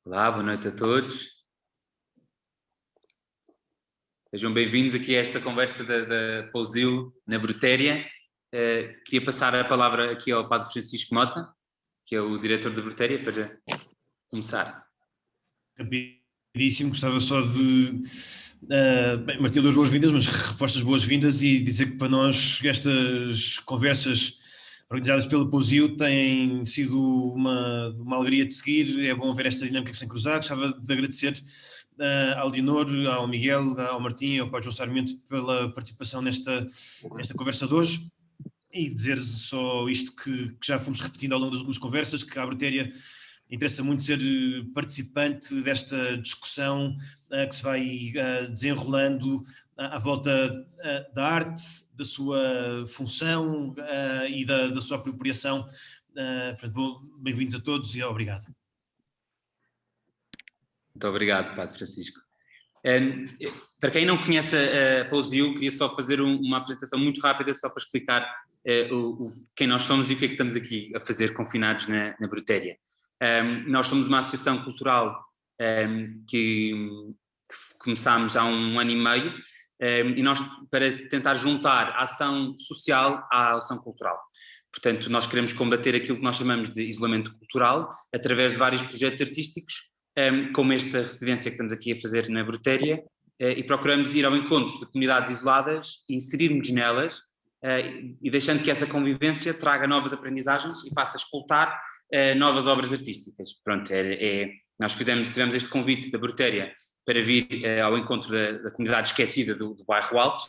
Olá, boa noite a todos. Sejam bem-vindos aqui a esta conversa da Pousio na Brutéria. Queria passar a palavra aqui ao Padre Francisco Mota, que é o diretor da Brutéria, para começar. Rapidíssimo, gostava só de Martim, duas boas-vindas, mas reforço as boas-vindas e dizer que para nós estas conversas organizadas pela Pousio têm sido uma alegria de seguir. É bom ver esta dinâmica que se cruzar. Gostava de agradecer ao Leonor, ao Miguel, ao Martim e ao Padre João Sarmento pela participação nesta conversa de hoje, e dizer só isto que já fomos repetindo ao longo das últimas conversas, que a Brutéria interessa muito ser participante desta discussão que se vai desenrolando à volta da arte, da sua função e da sua apropriação. Portanto, bem-vindos a todos e obrigado. Muito obrigado, Padre Francisco. Para quem não conhece a Pousio, queria só fazer uma apresentação muito rápida, só para explicar quem nós somos e o que é que estamos aqui a fazer confinados na Brutéria. Nós somos uma associação cultural que começámos há 1 ano e meio, e nós, para tentar juntar a ação social à ação cultural. Portanto, nós queremos combater aquilo que nós chamamos de isolamento cultural através de vários projetos artísticos, como esta residência que estamos aqui a fazer na Brutéria, e procuramos ir ao encontro de comunidades isoladas e inserirmos nelas, e deixando que essa convivência traga novas aprendizagens e faça escutar novas obras artísticas. Pronto, nós tivemos este convite da Brutéria para vir ao encontro da comunidade esquecida do Bairro Alto,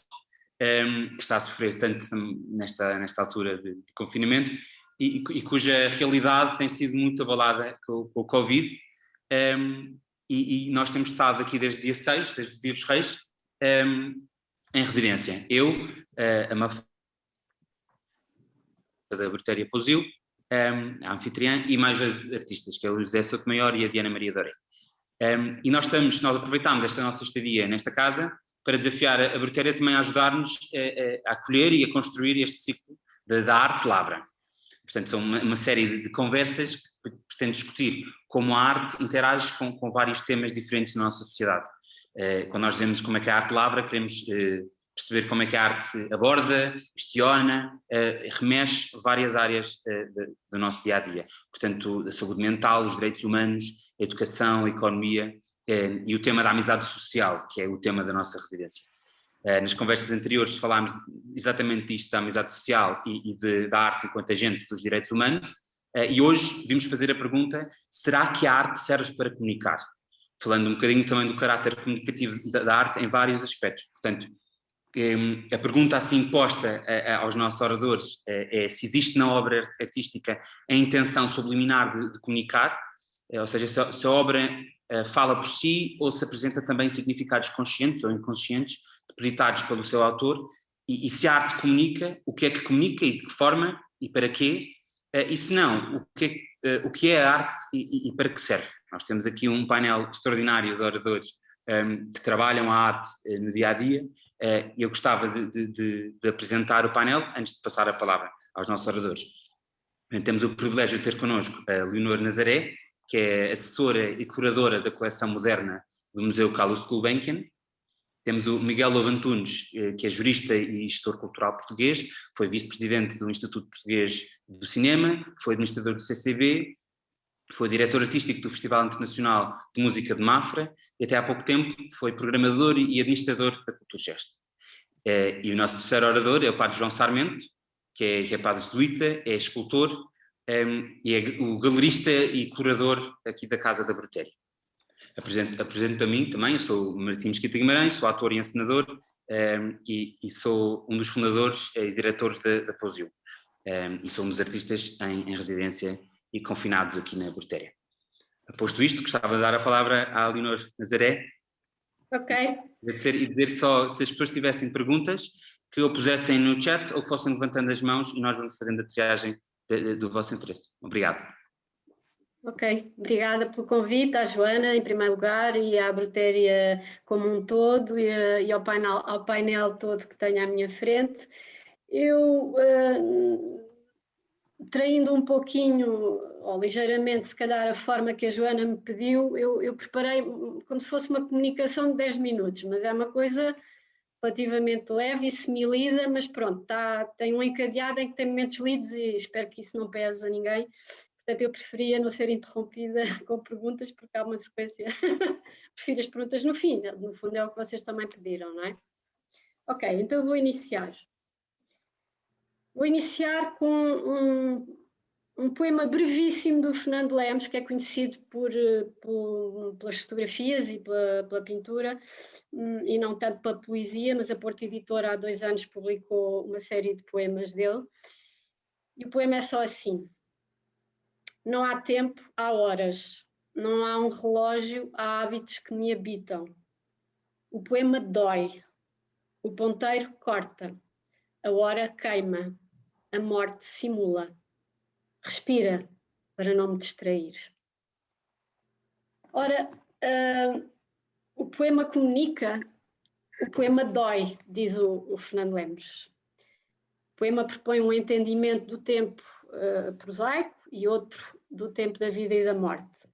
que está a sofrer tanto nesta altura de confinamento e cuja realidade tem sido muito abalada com o Covid. E nós temos estado aqui desde dia 6, desde o Dia dos Reis, em residência. Eu, a Mafalda da Brutéria Pousio, a anfitriã, e mais 2 artistas, que é o José Sotomayor e a Diana Maria Doré. E nós aproveitámos esta nossa estadia nesta casa para desafiar a Brutéria também a ajudar-nos a acolher e a construir este ciclo da arte Lavra. Portanto, são uma série de conversas que pretendem discutir como a arte interage com vários temas diferentes na nossa sociedade. Quando nós dizemos como é que a arte lavra, queremos perceber como é que a arte aborda, questiona, remexe várias áreas do nosso dia-a-dia. Portanto, a saúde mental, os direitos humanos, a educação, a economia e o tema da amizade social, que é o tema da nossa residência. Nas conversas anteriores falámos exatamente disto, da amizade social e da arte enquanto agente dos direitos humanos, e hoje vimos fazer a pergunta: será que a arte serve para comunicar? Falando um bocadinho também do caráter comunicativo da arte em vários aspectos. Portanto, a pergunta assim posta aos nossos oradores é se existe na obra artística a intenção subliminar de comunicar, ou seja, se a obra fala por si ou se apresenta também significados conscientes ou inconscientes depositados pelo seu autor, e se a arte comunica, o que é que comunica e de que forma e para quê, e se não, o que é a arte e para que serve. Nós temos aqui um painel extraordinário de oradores que trabalham a arte no dia-a-dia, e eu gostava de apresentar o painel antes de passar a palavra aos nossos oradores. Temos o privilégio de ter connosco a Leonor Nazaré, que é assessora e curadora da coleção moderna do Museu Carlos Gulbenkian. Temos o Miguel Lobo Antunes, que é jurista e gestor cultural português, foi vice-presidente do Instituto Português do Cinema, foi administrador do CCB, foi diretor artístico do Festival Internacional de Música de Mafra e até há pouco tempo foi programador e administrador da Culturgest. E o nosso terceiro orador é o Padre João Sarmento, que é padre jesuíta, é escultor e é o galerista e curador aqui da Casa da Brutéria. Apresento a mim também, eu sou Martim Mesquita Guimarães, sou ator e encenador, e sou um dos fundadores e diretores da Pousio, e somos artistas em residência e confinados aqui na Brutéria. Posto isto, gostava de dar a palavra à Leonor Nazaré. Ok. E dizer só, se as pessoas tivessem perguntas, que ou pusessem no chat ou que fossem levantando as mãos e nós vamos fazendo a triagem do vosso interesse. Obrigado. Ok, obrigada pelo convite à Joana, em primeiro lugar, e à Brutéria como um todo, e ao painel todo que tenho à minha frente. Eu traindo um pouquinho, ou ligeiramente, se calhar, a forma que a Joana me pediu, eu preparei como se fosse uma comunicação de 10 minutos, mas é uma coisa relativamente leve e semi-lida, mas pronto, tem um encadeado em que tem momentos lidos e espero que isso não pese a ninguém. Portanto, eu preferia não ser interrompida com perguntas, porque há uma sequência. Prefiro as perguntas no fim, no fundo é o que vocês também pediram, não é? Ok, então eu vou iniciar. Vou iniciar com um poema brevíssimo do Fernando Lemos, que é conhecido pelas fotografias e pela pintura, e não tanto pela poesia, mas a Porta Editora há 2 anos publicou uma série de poemas dele. E o poema é só assim: não há tempo, há horas, não há um relógio, há hábitos que me habitam. O poema dói, o ponteiro corta, a hora queima, a morte simula. Respira para não me distrair. Ora, o poema comunica, o poema dói, diz o Fernando Lemos. O poema propõe um entendimento do tempo prosaico e outro do tempo da vida e da morte.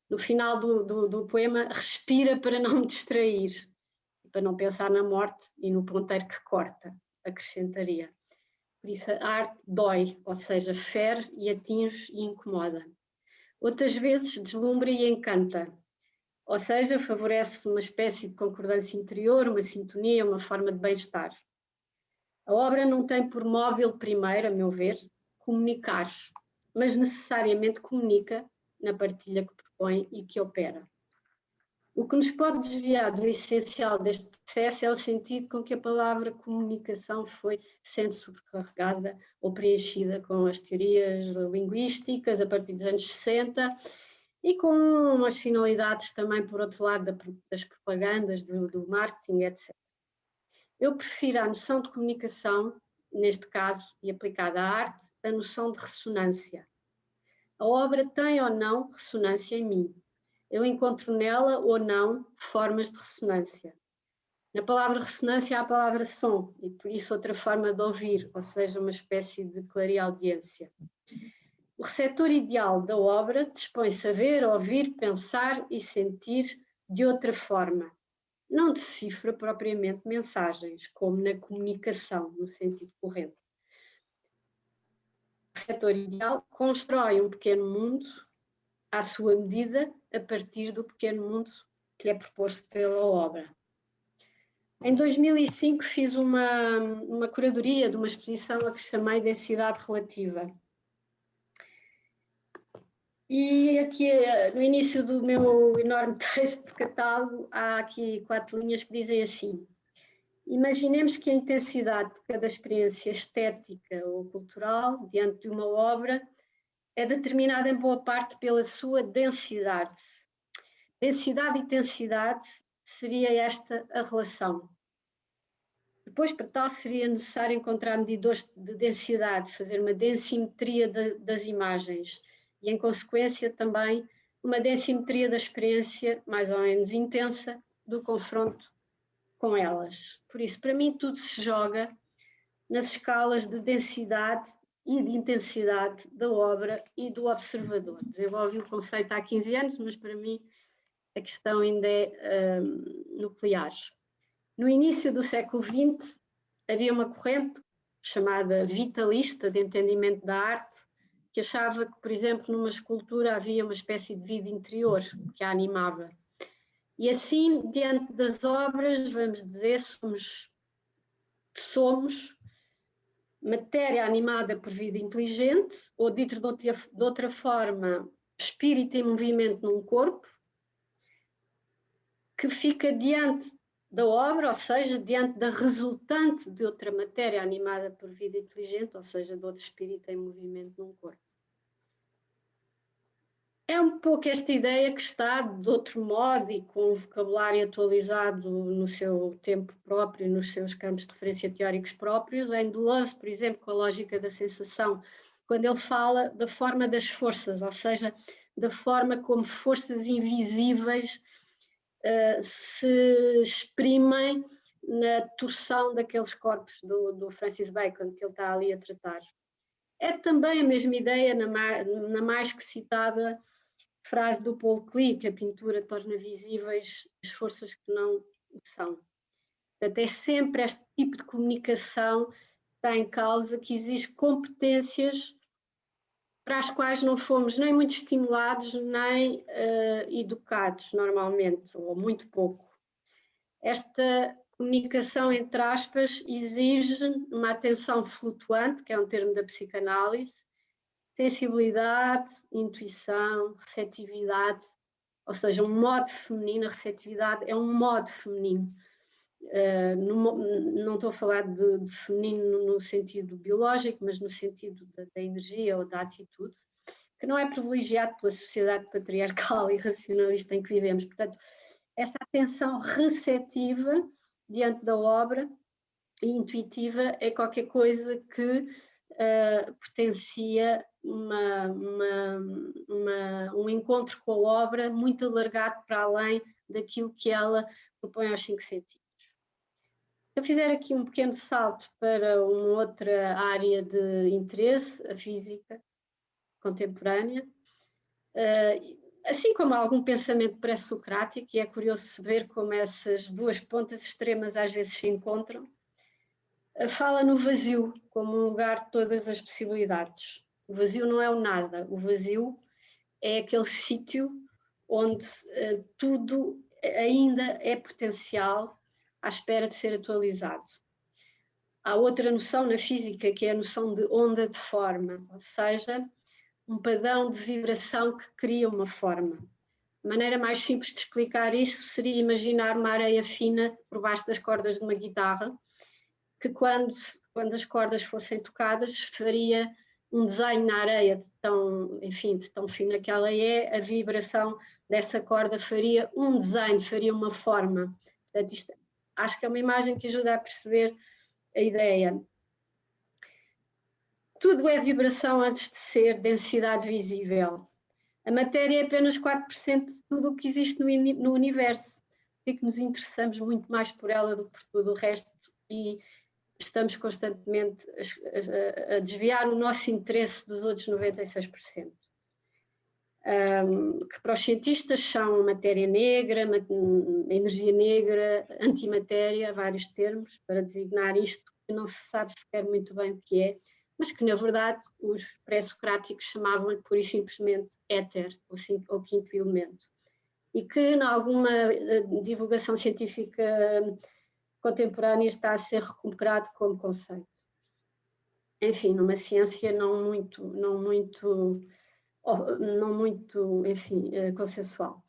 No final do poema, respira para não me distrair, para não pensar na morte e no ponteiro que corta, acrescentaria. Por isso a arte dói, ou seja, fere e atinge e incomoda. Outras vezes deslumbra e encanta, ou seja, favorece uma espécie de concordância interior, uma sintonia, uma forma de bem-estar. A obra não tem por móvel primeiro, a meu ver, comunicar, mas necessariamente comunica na partilha que propõe e que opera. O que nos pode desviar do essencial deste processo é o sentido com que a palavra comunicação foi sendo sobrecarregada ou preenchida com as teorias linguísticas a partir dos anos 60 e com umas finalidades também, por outro lado, das propagandas, do marketing, etc. Eu prefiro a noção de comunicação, neste caso, e aplicada à arte, a noção de ressonância. A obra tem ou não ressonância em mim. Eu encontro nela ou não formas de ressonância. Na palavra ressonância há a palavra som, e por isso outra forma de ouvir, ou seja, uma espécie de clareaudiência. O receptor ideal da obra dispõe-se a ver, ouvir, pensar e sentir de outra forma. Não decifra propriamente mensagens, como na comunicação, no sentido corrente. O receptor ideal constrói um pequeno mundo à sua medida, a partir do pequeno mundo que lhe é proposto pela obra. Em 2005 fiz uma curadoria de uma exposição a que chamei Densidade Relativa. E aqui, no início do meu enorme texto de catálogo, há aqui 4 linhas que dizem assim: imaginemos que a intensidade de cada experiência estética ou cultural diante de uma obra é determinada em boa parte pela sua densidade. Densidade e intensidade seria esta a relação. Depois, para tal, seria necessário encontrar medidores de densidade, fazer uma densimetria das imagens e, em consequência, também uma densimetria da experiência mais ou menos intensa do confronto com elas. Por isso, para mim, tudo se joga nas escalas de densidade e de intensidade da obra e do observador. Desenvolvi o conceito há 15 anos, mas para mim a questão ainda é nuclear. No início do século XX, havia uma corrente chamada vitalista de entendimento da arte, que achava que, por exemplo, numa escultura havia uma espécie de vida interior que a animava. E assim, diante das obras, vamos dizer, somos matéria animada por vida inteligente, ou dito de outra forma, espírito em movimento num corpo, que fica diante da obra, ou seja, diante da resultante de outra matéria animada por vida inteligente, ou seja, de outro espírito em movimento num corpo. É um pouco esta ideia que está de outro modo e com um vocabulário atualizado no seu tempo próprio, nos seus campos de referência teóricos próprios, em Deleuze, por exemplo, com a lógica da sensação, quando ele fala da forma das forças, ou seja, da forma como forças invisíveis se exprimem na torção daqueles corpos do Francis Bacon que ele está ali a tratar. É também a mesma ideia na mais que citada frase do Paul Klee, que a pintura torna visíveis as forças que não o são. Portanto, é sempre este tipo de comunicação que está em causa, que exige competências para as quais não fomos nem muito estimulados, nem educados normalmente, ou muito pouco. Esta comunicação, entre aspas, exige uma atenção flutuante, que é um termo da psicanálise, sensibilidade, intuição, receptividade, ou seja, um modo feminino. A receptividade é um modo feminino. Não estou a falar de feminino no sentido biológico, mas no sentido da energia ou da atitude, que não é privilegiado pela sociedade patriarcal e racionalista em que vivemos. Portanto, esta atenção receptiva diante da obra e intuitiva é qualquer coisa que potencia um encontro com a obra muito alargado para além daquilo que ela propõe aos 5 sentidos. Se eu fizer aqui um pequeno salto para uma outra área de interesse, a física contemporânea, assim como algum pensamento pré-socrático, e é curioso ver como essas duas pontas extremas às vezes se encontram, fala no vazio como um lugar de todas as possibilidades. O vazio não é o nada, o vazio é aquele sítio onde tudo ainda é potencial à espera de ser atualizado. Há outra noção na física, que é a noção de onda de forma, ou seja, um padrão de vibração que cria uma forma. A maneira mais simples de explicar isso seria imaginar uma areia fina por baixo das cordas de uma guitarra, que quando as cordas fossem tocadas faria um desenho na areia de tão fina que ela é, a vibração dessa corda faria um desenho, faria uma forma. Portanto, isto, acho que é uma imagem que ajuda a perceber a ideia. Tudo é vibração antes de ser densidade visível. A matéria é apenas 4% de tudo o que existe no universo. É que nos interessamos muito mais por ela do que por tudo o resto e estamos constantemente a desviar o nosso interesse dos outros 96%. Que para os cientistas são matéria negra, energia negra, antimatéria, vários termos para designar isto, que não se sabe sequer muito bem o que é, mas que na verdade os pré-socráticos chamavam pura e simplesmente éter, ou quinto elemento, e que em alguma divulgação científica contemporânea está a ser recuperado como conceito. Enfim, numa ciência não muito consensual.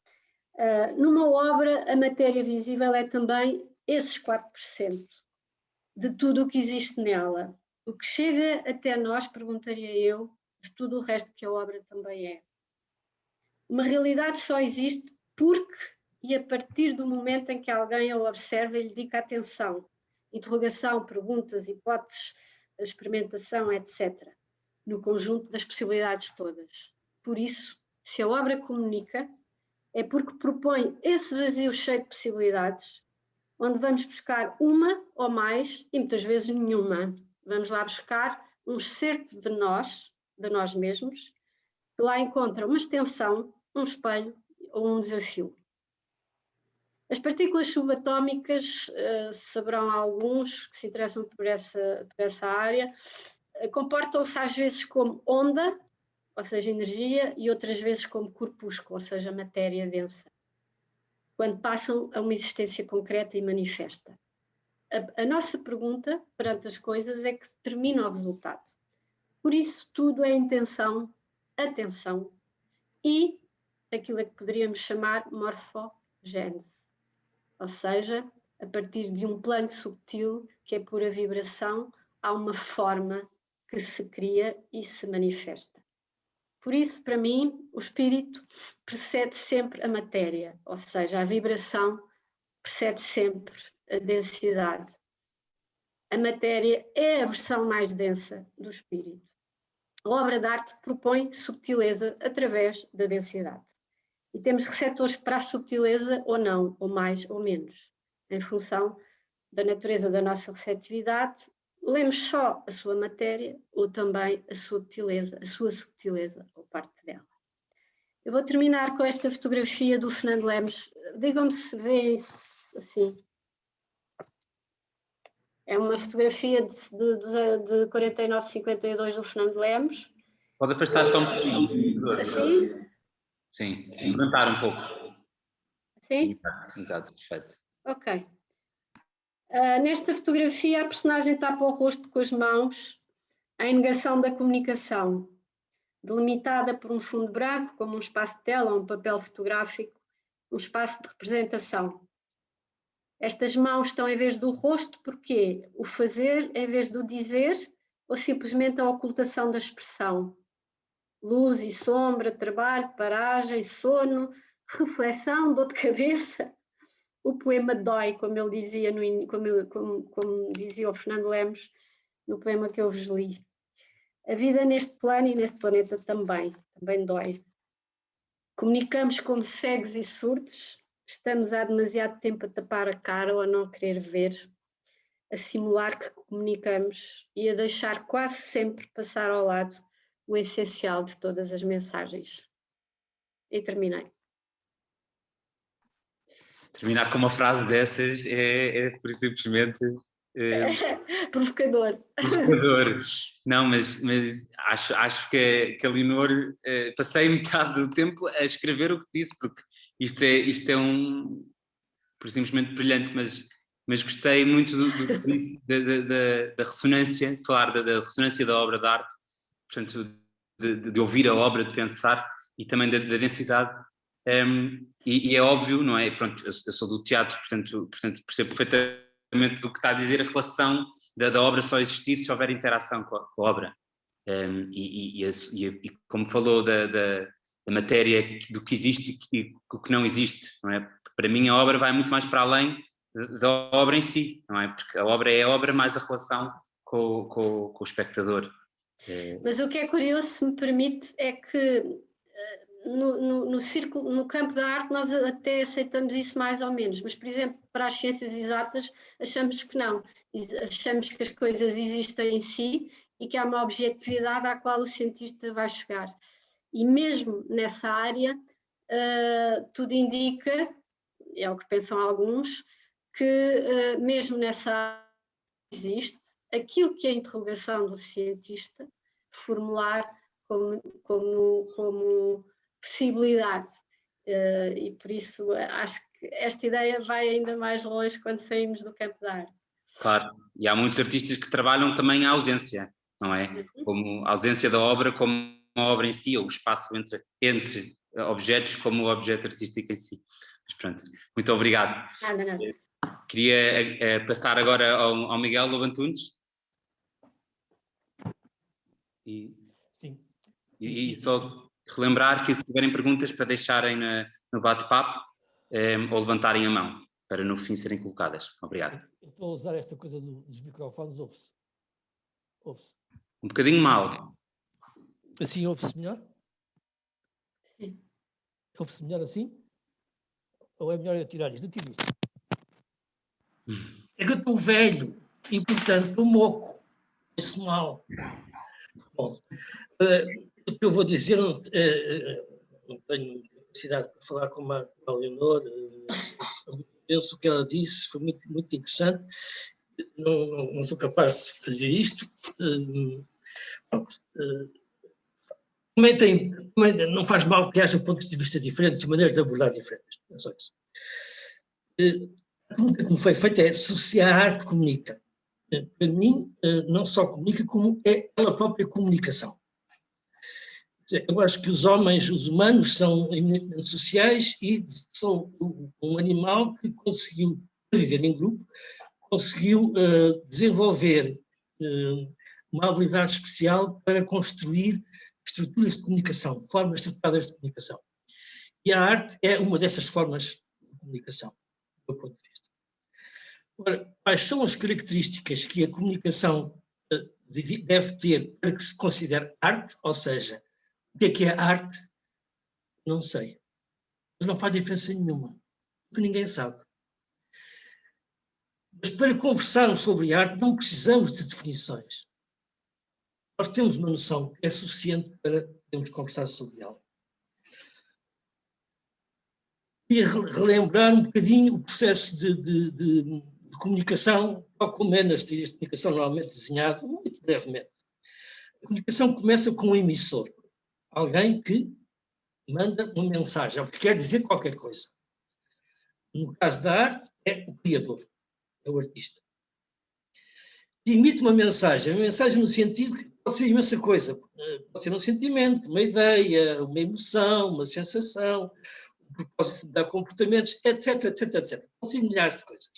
Numa obra, a matéria visível é também esses 4% de tudo o que existe nela. O que chega até nós, perguntaria eu, de tudo o resto que a obra também é. Uma realidade só existe porque e a partir do momento em que alguém a observa e lhe dedica atenção, interrogação, perguntas, hipóteses, experimentação, etc., no conjunto das possibilidades todas. Por isso, se a obra comunica, é porque propõe esse vazio cheio de possibilidades, onde vamos buscar uma ou mais, e muitas vezes nenhuma. Vamos lá buscar um excerto de nós mesmos, que lá encontra uma extensão, um espelho ou um desafio. As partículas subatómicas, saberão alguns que se interessam por essa área, comportam-se às vezes como onda, ou seja, energia, e outras vezes como corpúsculo, ou seja, matéria densa, quando passam a uma existência concreta e manifesta. A nossa pergunta perante as coisas é que determina o resultado. Por isso, tudo é intenção, atenção e aquilo a que poderíamos chamar morfogênese. Ou seja, a partir de um plano subtil, que é pura vibração, há uma forma que se cria e se manifesta. Por isso, para mim, o espírito precede sempre a matéria, ou seja, a vibração precede sempre a densidade. A matéria é a versão mais densa do espírito. A obra de arte propõe subtileza através da densidade. E temos receptores para a subtileza ou não, ou mais ou menos, em função da natureza da nossa receptividade lemos só a sua matéria ou também a sua subtileza ou parte dela. Eu vou terminar com esta fotografia do Fernando Lemos. Digam-me se veem assim. É uma fotografia de 49-52 do Fernando Lemos. Pode afastar só um pouquinho. Assim? Sim, levantar um pouco. Assim? Exato, perfeito. Ok. Nesta fotografia, a personagem tapa o rosto com as mãos, em negação da comunicação, delimitada por um fundo branco, como um espaço de tela ou um papel fotográfico, um espaço de representação. Estas mãos estão em vez do rosto, porque o fazer em vez do dizer, ou simplesmente a ocultação da expressão. Luz e sombra, trabalho, paragem, sono, reflexão, dor de cabeça. O poema dói, como ele dizia, como dizia o Fernando Lemos, no poema que eu vos li. A vida neste plano e neste planeta também dói. Comunicamos como cegos e surdos, estamos há demasiado tempo a tapar a cara ou a não querer ver, a simular que comunicamos e a deixar quase sempre passar ao lado o essencial de todas as mensagens. E terminei. Terminar com uma frase dessas é por simplesmente... Provocador. Não, mas acho que a Leonor passei metade do tempo a escrever o que disse, porque isto é por simplesmente brilhante, mas gostei muito da ressonância, de falar da ressonância da obra de arte, portanto, de ouvir a obra, de pensar, e também da densidade. E é óbvio, não é? Pronto, eu sou do teatro, portanto percebo perfeitamente do que está a dizer, a relação da obra só existir se houver interação com a obra. E como falou da matéria, do que existe e do que não existe, não é? Para mim a obra vai muito mais para além da obra em si, não é? Porque a obra é a obra mais a relação com o espectador. Mas o que é curioso, se me permite, é que no campo da arte nós até aceitamos isso mais ou menos, mas, por exemplo, para as ciências exatas achamos que não. Achamos que as coisas existem em si e que há uma objetividade à qual o cientista vai chegar. E mesmo nessa área, tudo indica, é o que pensam alguns, que mesmo nessa área existe aquilo que é a interrogação do cientista formular como possibilidade. E por isso acho que esta ideia vai ainda mais longe quando saímos do campo da arte. Claro, e há muitos artistas que trabalham também a ausência, não é? Como a ausência da obra, como a obra em si, ou o espaço entre objetos, como o objeto artístico em si. Mas pronto, muito obrigado. Nada. Queria passar agora ao Miguel Lobantunes. Sim. E só relembrar que se tiverem perguntas para deixarem no bate-papo ou levantarem a mão, para no fim serem colocadas. Obrigado. Eu estou a usar esta coisa dos microfones, ouve-se? Ouve-se? Um bocadinho mal. Assim ouve-se melhor? Sim. Ouve-se melhor assim? Ou é melhor eu tirar isto? Eu tiro isto. É que eu estou velho e, portanto, o moco. Ouve-se mal. Bom, o que eu vou dizer, não tenho capacidade para falar com a Leonor. Penso que ela disse, foi muito, muito interessante. Não sou capaz de fazer isto. Comentem, não faz mal que haja pontos de vista diferentes, maneiras de abordar diferentes. É só isso. Como foi feito é se a arte comunica. Para mim, não só comunica, como é ela própria comunicação. Eu acho que os humanos, são eminentemente sociais e são um animal que conseguiu viver em grupo, conseguiu desenvolver uma habilidade especial para construir estruturas de comunicação, formas estruturadas de comunicação. E a arte é uma dessas formas de comunicação, do meu ponto de vista. Ora, quais são as características que a comunicação deve ter para que se considere arte? Ou seja, o que é arte? Não sei. Mas não faz diferença nenhuma, porque ninguém sabe. Mas para conversarmos sobre arte não precisamos de definições. Nós temos uma noção que é suficiente para podermos conversar sobre ela. Queria relembrar um bocadinho o processo de comunicação, tal como é nas teorias de comunicação normalmente desenhado, muito brevemente. A comunicação começa com um emissor, alguém que manda uma mensagem, ou que quer dizer qualquer coisa. No caso da arte, é o criador, é o artista. E emite uma mensagem no sentido que pode ser imensa coisa, pode ser um sentimento, uma ideia, uma emoção, uma sensação, um propósito de dar comportamentos, etc, etc, etc. Pode ser milhares de coisas.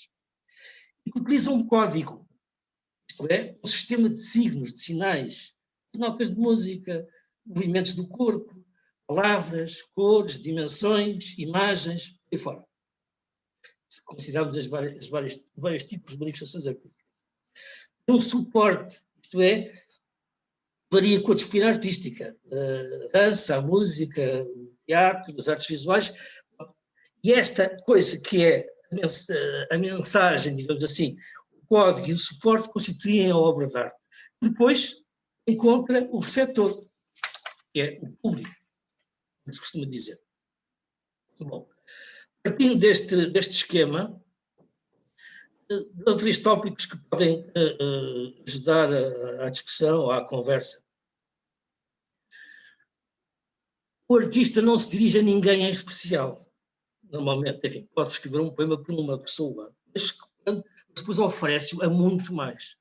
E utiliza um código, isto é, um sistema de signos, de sinais, de notas de música, movimentos do corpo, palavras, cores, dimensões, imagens, e fora. Se considerarmos os vários tipos de manifestações artísticas. Um suporte, isto é, varia com a disciplina artística, a dança, a música, o teatro, as artes visuais, e esta coisa que é a mensagem, digamos assim, o código e o suporte constituem a obra de arte. Depois encontra o receptor, que é o público, como se costuma dizer. Bom, partindo deste esquema, três tópicos que podem ajudar à discussão ou à conversa. O artista não se dirige a ninguém em especial. Normalmente, enfim, pode escrever um poema por uma pessoa, mas depois oferece-o a muito mais.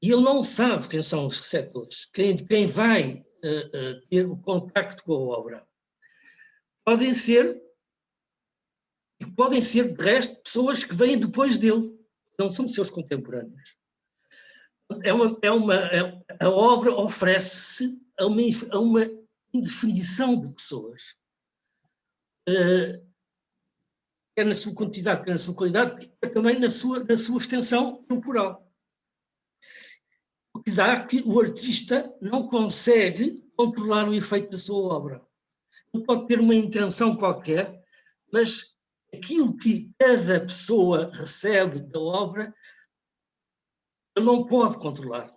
E ele não sabe quem são os receptores, quem vai ter o contacto com a obra. Podem ser, de resto, pessoas que vêm depois dele, não são seus contemporâneos. A obra oferece a uma indefinição de pessoas, quer na sua quantidade, quer na sua qualidade, quer também na sua extensão temporal. O que dá que o artista não consegue controlar o efeito da sua obra. Ele pode ter uma intenção qualquer, mas aquilo que cada pessoa recebe da obra, ele não pode controlar.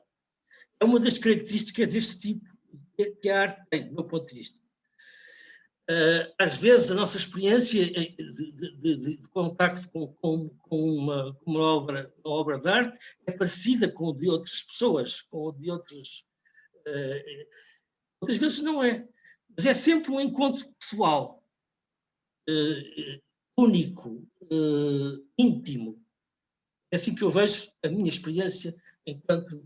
É uma das características deste tipo que a arte tem, do meu ponto de vista. Às vezes a nossa experiência de contacto com uma obra de arte é parecida com a de outras pessoas, com a de outros. Outras vezes não é, mas é sempre um encontro pessoal, único, íntimo. É assim que eu vejo a minha experiência enquanto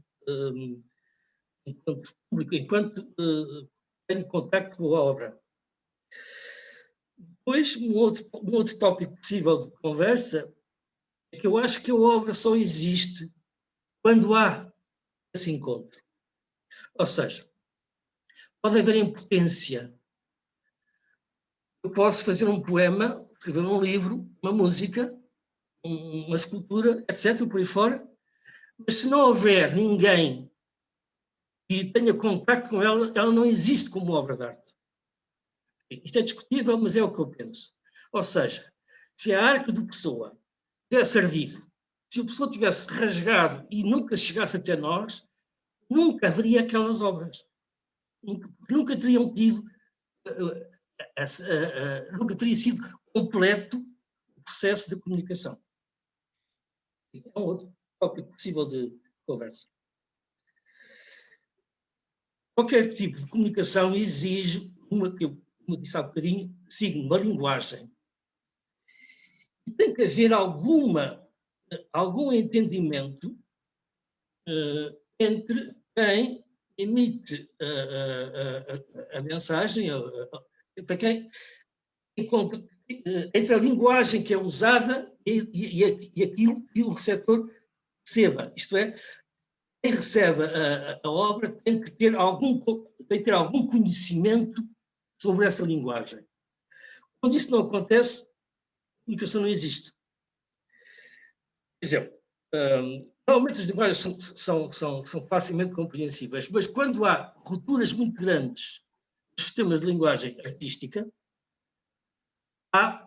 público, enquanto tenho contacto com a obra. Depois, um outro tópico possível de conversa é que eu acho que a obra só existe quando há esse encontro. Ou seja, pode haver impotência. Eu posso fazer um poema, escrever um livro, uma música, uma escultura, etc., por aí fora, mas se não houver ninguém que tenha contato com ela, ela não existe como obra de arte. Isto é discutível, mas é o que eu penso. Ou seja, se a Arca de Pessoa tivesse ardido, se a pessoa tivesse rasgado e nunca chegasse até nós, nunca haveria aquelas obras. Nunca teriam tido, nunca teria sido completo o processo de comunicação. É um outro tópico possível de conversa. Qualquer tipo de comunicação exige como disse há bocadinho, siga uma linguagem. E tem que haver algum entendimento entre quem emite a mensagem, entre a linguagem que é usada e aquilo que o receptor receba. Isto é, quem recebe a obra tem que ter algum conhecimento sobre essa linguagem. Quando isso não acontece, a comunicação não existe. Por exemplo, normalmente as linguagens são facilmente compreensíveis, mas quando há rupturas muito grandes dos sistemas de linguagem artística, há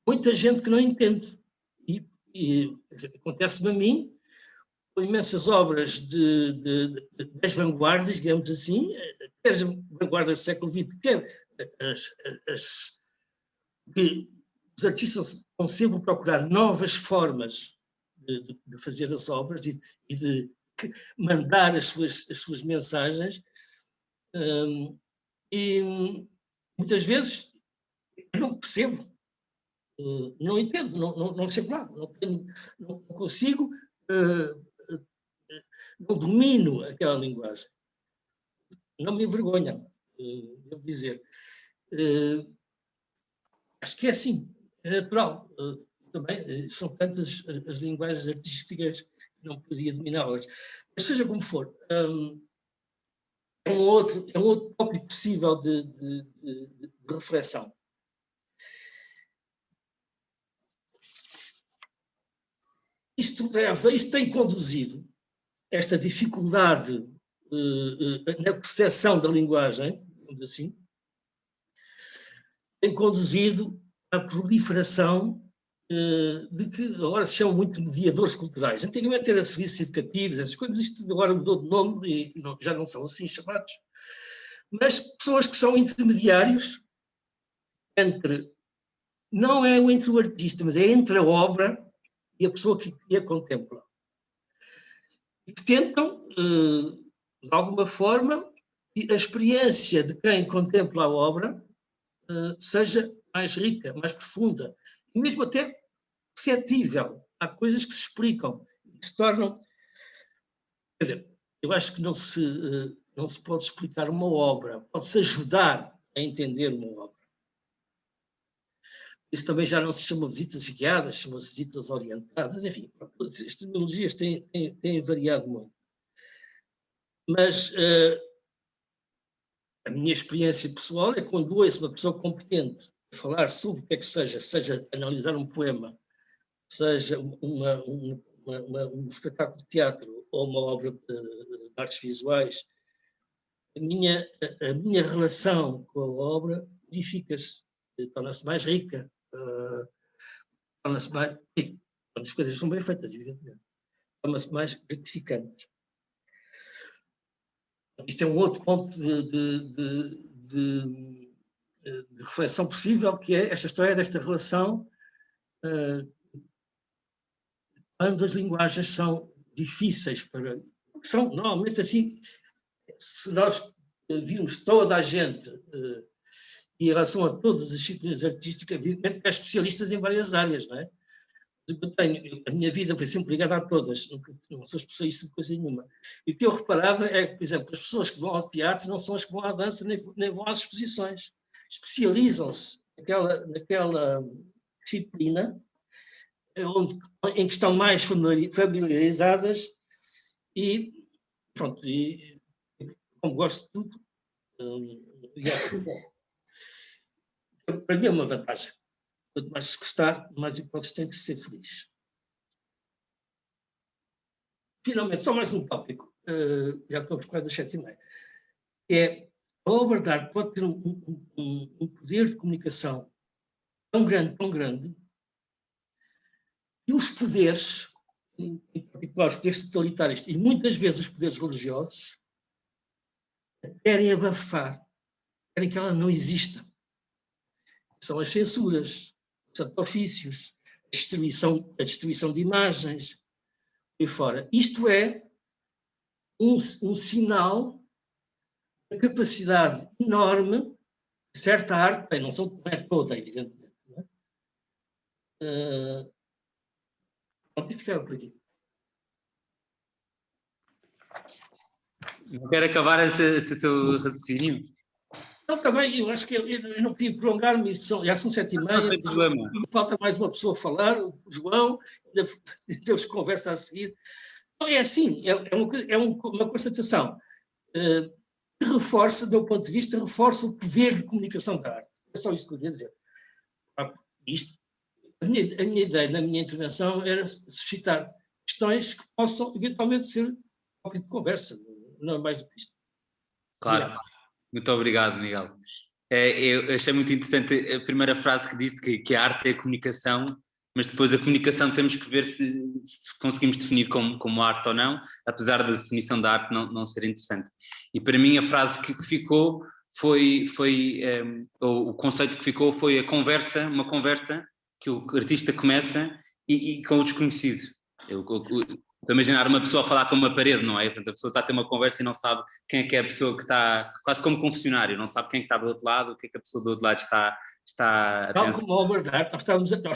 muita gente que não entende. quer dizer, acontece-me a mim, com imensas obras das vanguardas, digamos assim, quer as vanguardas do século XX, quer que os artistas estão sempre a procurar novas formas de fazer as obras e de mandar as suas mensagens, e muitas vezes eu não percebo, não entendo, não sei lá, não consigo, não domino aquela linguagem. Não me envergonha, devo dizer. Acho que é assim, é natural. Também são tantas as linguagens artísticas que não podia dominá-las. Mas seja como for, é um outro tópico possível de reflexão. Isto tem conduzido esta dificuldade na percepção da linguagem, digamos assim, tem conduzido à proliferação de que agora se chamam muito mediadores culturais. Antigamente era serviços educativos, essas coisas, isto agora mudou de nome e já não são assim chamados, mas pessoas que são intermediários entre, não é entre o artista, mas é entre a obra e a pessoa que a contempla. E que tentam, de alguma forma, a experiência de quem contempla a obra seja mais rica, mais profunda, e mesmo até perceptível. Há coisas que se explicam, que se tornam... Quer dizer, eu acho que não se pode explicar uma obra, pode-se ajudar a entender uma obra. Isso também já não se chama visitas guiadas, chama-se visitas orientadas, enfim, as tecnologias têm variado muito. Mas a minha experiência pessoal é quando ouço uma pessoa competente falar sobre o que é que seja analisar um poema, seja um espetáculo de teatro ou uma obra de artes visuais, a minha relação com a obra modifica-se, torna-se mais rica, torna-se mais... Quando as coisas são bem feitas, evidentemente, torna-se mais gratificante. Isto é um outro ponto de reflexão possível, que é esta história desta relação quando as linguagens são difíceis para... São, normalmente, assim, se nós virmos toda a gente em relação a todas as disciplinas artísticas, evidentemente que há especialistas em várias áreas, não é? A minha vida foi sempre ligada a todas, não sou especialista de coisa nenhuma. E o que eu reparava é que, por exemplo, as pessoas que vão ao teatro não são as que vão à dança, nem vão às exposições. Especializam-se naquela disciplina em que estão mais familiarizadas e, pronto, e como gosto de tudo, para mim é uma vantagem. Quanto mais se gostar, mais hipóteses tem de ser feliz. Finalmente, só mais um tópico, já estamos quase às 7h30, é a obra de arte pode ter um poder de comunicação tão grande, e os poderes, em particular os poderes totalitários, e muitas vezes os poderes religiosos, querem abafar, querem que ela não exista. São as censuras, os ofícios, a distribuição de imagens, e fora. Isto é um sinal da capacidade enorme de certa arte, bem, não é toda, evidentemente. Não é? Pode ficar por aqui. Não quero acabar esse seu raciocínio. Não, também, eu acho que eu não queria prolongar-me, já são 7h30, falta mais uma pessoa a falar, o João, ainda temos conversa a seguir. Então, é assim, é uma constatação que reforça, do meu ponto de vista, reforça o poder de comunicação da arte. É só isso que eu queria dizer. A minha ideia, na minha intervenção, era suscitar questões que possam, eventualmente, ser tópico de conversa, não é mais do que isto. Claro. Obrigado. Muito obrigado, Miguel. Eu achei muito interessante a primeira frase que disse, que a arte é a comunicação. mas depois a comunicação temos que ver se conseguimos definir como arte ou não, apesar da definição da arte não ser interessante. E para mim a frase que ficou o conceito que ficou foi uma conversa que o artista começa e com o desconhecido. Para imaginar uma pessoa a falar com uma parede, não é? Portanto, a pessoa está a ter uma conversa e não sabe quem é a pessoa que está, quase como confessionário, não sabe quem é que está do outro lado, o que é que a pessoa do outro lado está a Tal pensar. como ao abordar, nós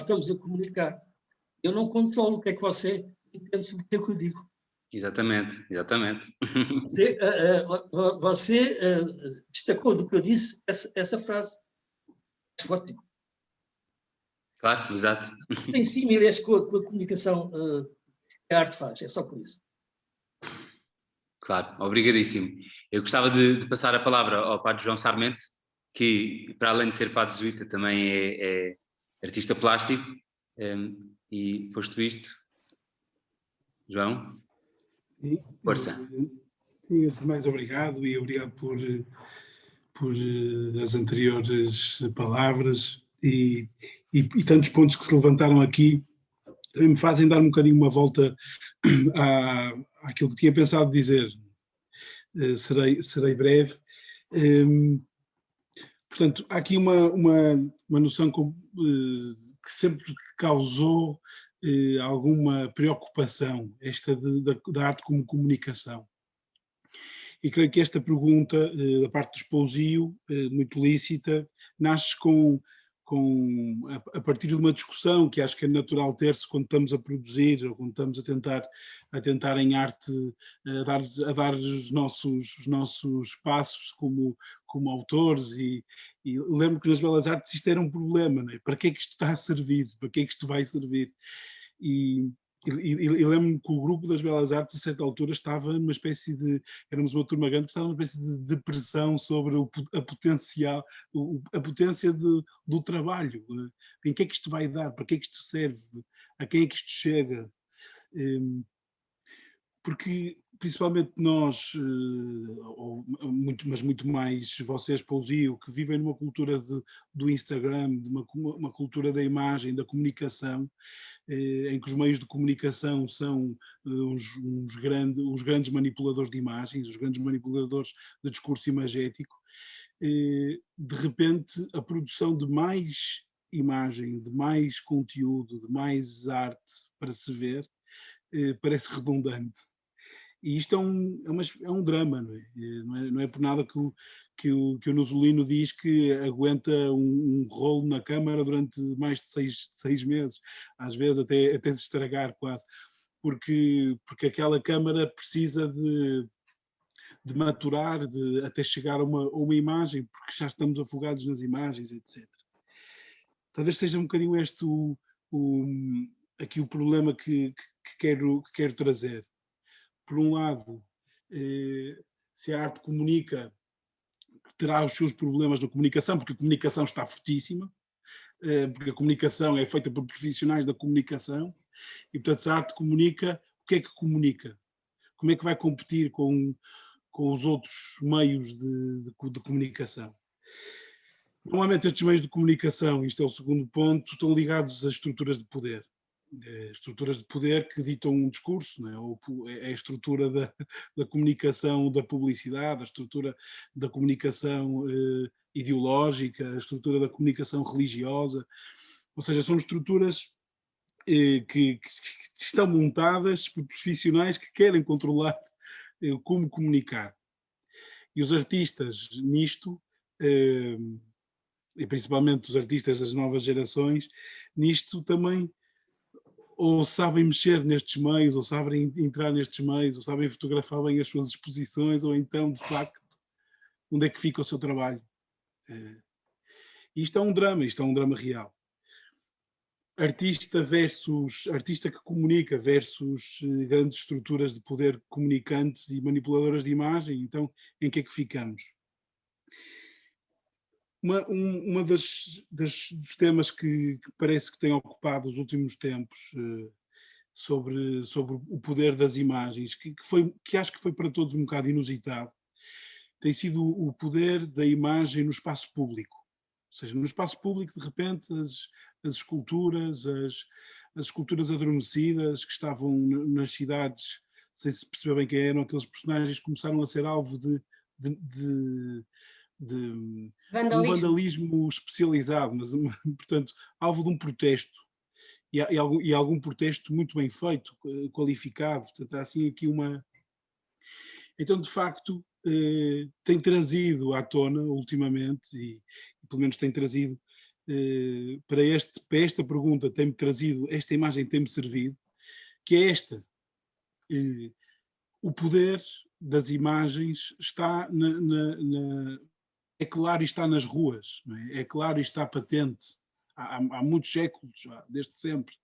estamos a comunicar. Eu não controlo o que é que você entende sobre o que é que eu digo. Exatamente. Você destacou do que eu disse essa frase. Forte. Claro, exato. Tem símiles com a comunicação que a arte faz, é só por isso. Claro, obrigadíssimo. Eu gostava de passar a palavra ao Padre João Sarmento, que para além de ser padre jesuíta também é artista plástico, e posto isto, João, força. Sim, antes de mais obrigado e obrigado por as anteriores palavras e tantos pontos que se levantaram aqui me fazem dar um bocadinho uma volta àquilo que tinha pensado dizer. Serei breve. Portanto, há aqui uma noção que sempre causou alguma preocupação, esta da arte como comunicação. E creio que esta pergunta, da parte do espousio, muito lícita, nasce a partir de uma discussão que acho que é natural ter-se quando estamos a produzir ou quando estamos a tentar em arte a dar os nossos passos como autores e lembro que nas Belas Artes isto era um problema, não é? Para que é que isto está a servir? Para que é que isto vai servir? E lembro-me que o grupo das Belas Artes, a certa altura, estava numa espécie de... Éramos uma turma grande que estava numa espécie de depressão sobre a potência do trabalho. Em que é que isto vai dar? Para que é que isto serve? A quem é que isto chega? Porque, principalmente nós, mas muito mais vocês, Pousio, que vivem numa cultura do Instagram, de uma cultura da imagem, da comunicação, em que os meios de comunicação são os grandes manipuladores de imagens, os grandes manipuladores de discurso imagético, de repente a produção de mais imagem, de mais conteúdo, de mais arte para se ver, parece redundante. E isto é um drama, não é? Não é por nada que o Nusolino diz que aguenta um rolo na câmara durante mais de seis meses, às vezes até se estragar quase, porque aquela câmara precisa de maturar, até chegar a uma imagem, porque já estamos afogados nas imagens, etc. Talvez seja um bocadinho este aqui o problema que quero trazer. Por um lado, se a arte comunica, terá os seus problemas na comunicação, porque a comunicação está fortíssima, porque a comunicação é feita por profissionais da comunicação, e portanto se a arte comunica, o que é que comunica? Como é que vai competir com os outros meios de comunicação? Normalmente estes meios de comunicação, isto é o segundo ponto, estão ligados às estruturas de poder. Estruturas de poder que ditam um discurso, não é? É a estrutura da comunicação, da publicidade, a estrutura da comunicação ideológica, a estrutura da comunicação religiosa, ou seja, são estruturas que estão montadas por profissionais que querem controlar como comunicar. E os artistas nisto, e principalmente os artistas das novas gerações, nisto também ou sabem mexer nestes meios, ou sabem entrar nestes meios, ou sabem fotografar bem as suas exposições, ou então, de facto, onde é que fica o seu trabalho. Isto é um drama real. Artista que comunica versus grandes estruturas de poder comunicantes e manipuladoras de imagem, então, em que é que ficamos? Uma dos temas que parece que tem ocupado os últimos tempos sobre o poder das imagens, que acho que foi para todos um bocado inusitado, tem sido o poder da imagem no espaço público. Ou seja, no espaço público, de repente, as esculturas, as esculturas adormecidas que estavam nas cidades, sem se perceber bem quem eram, aqueles personagens começaram a ser alvo de um vandalismo especializado, mas, portanto, alvo de um protesto, e algum protesto muito bem feito, qualificado. Portanto, há assim aqui uma... Então, de facto, tem trazido à tona, ultimamente, e pelo menos tem trazido, para esta pergunta, tem-me trazido, esta imagem tem-me servido, que é esta. O poder das imagens está é claro e está nas ruas, não é? É claro e está patente há muitos séculos, já, desde sempre.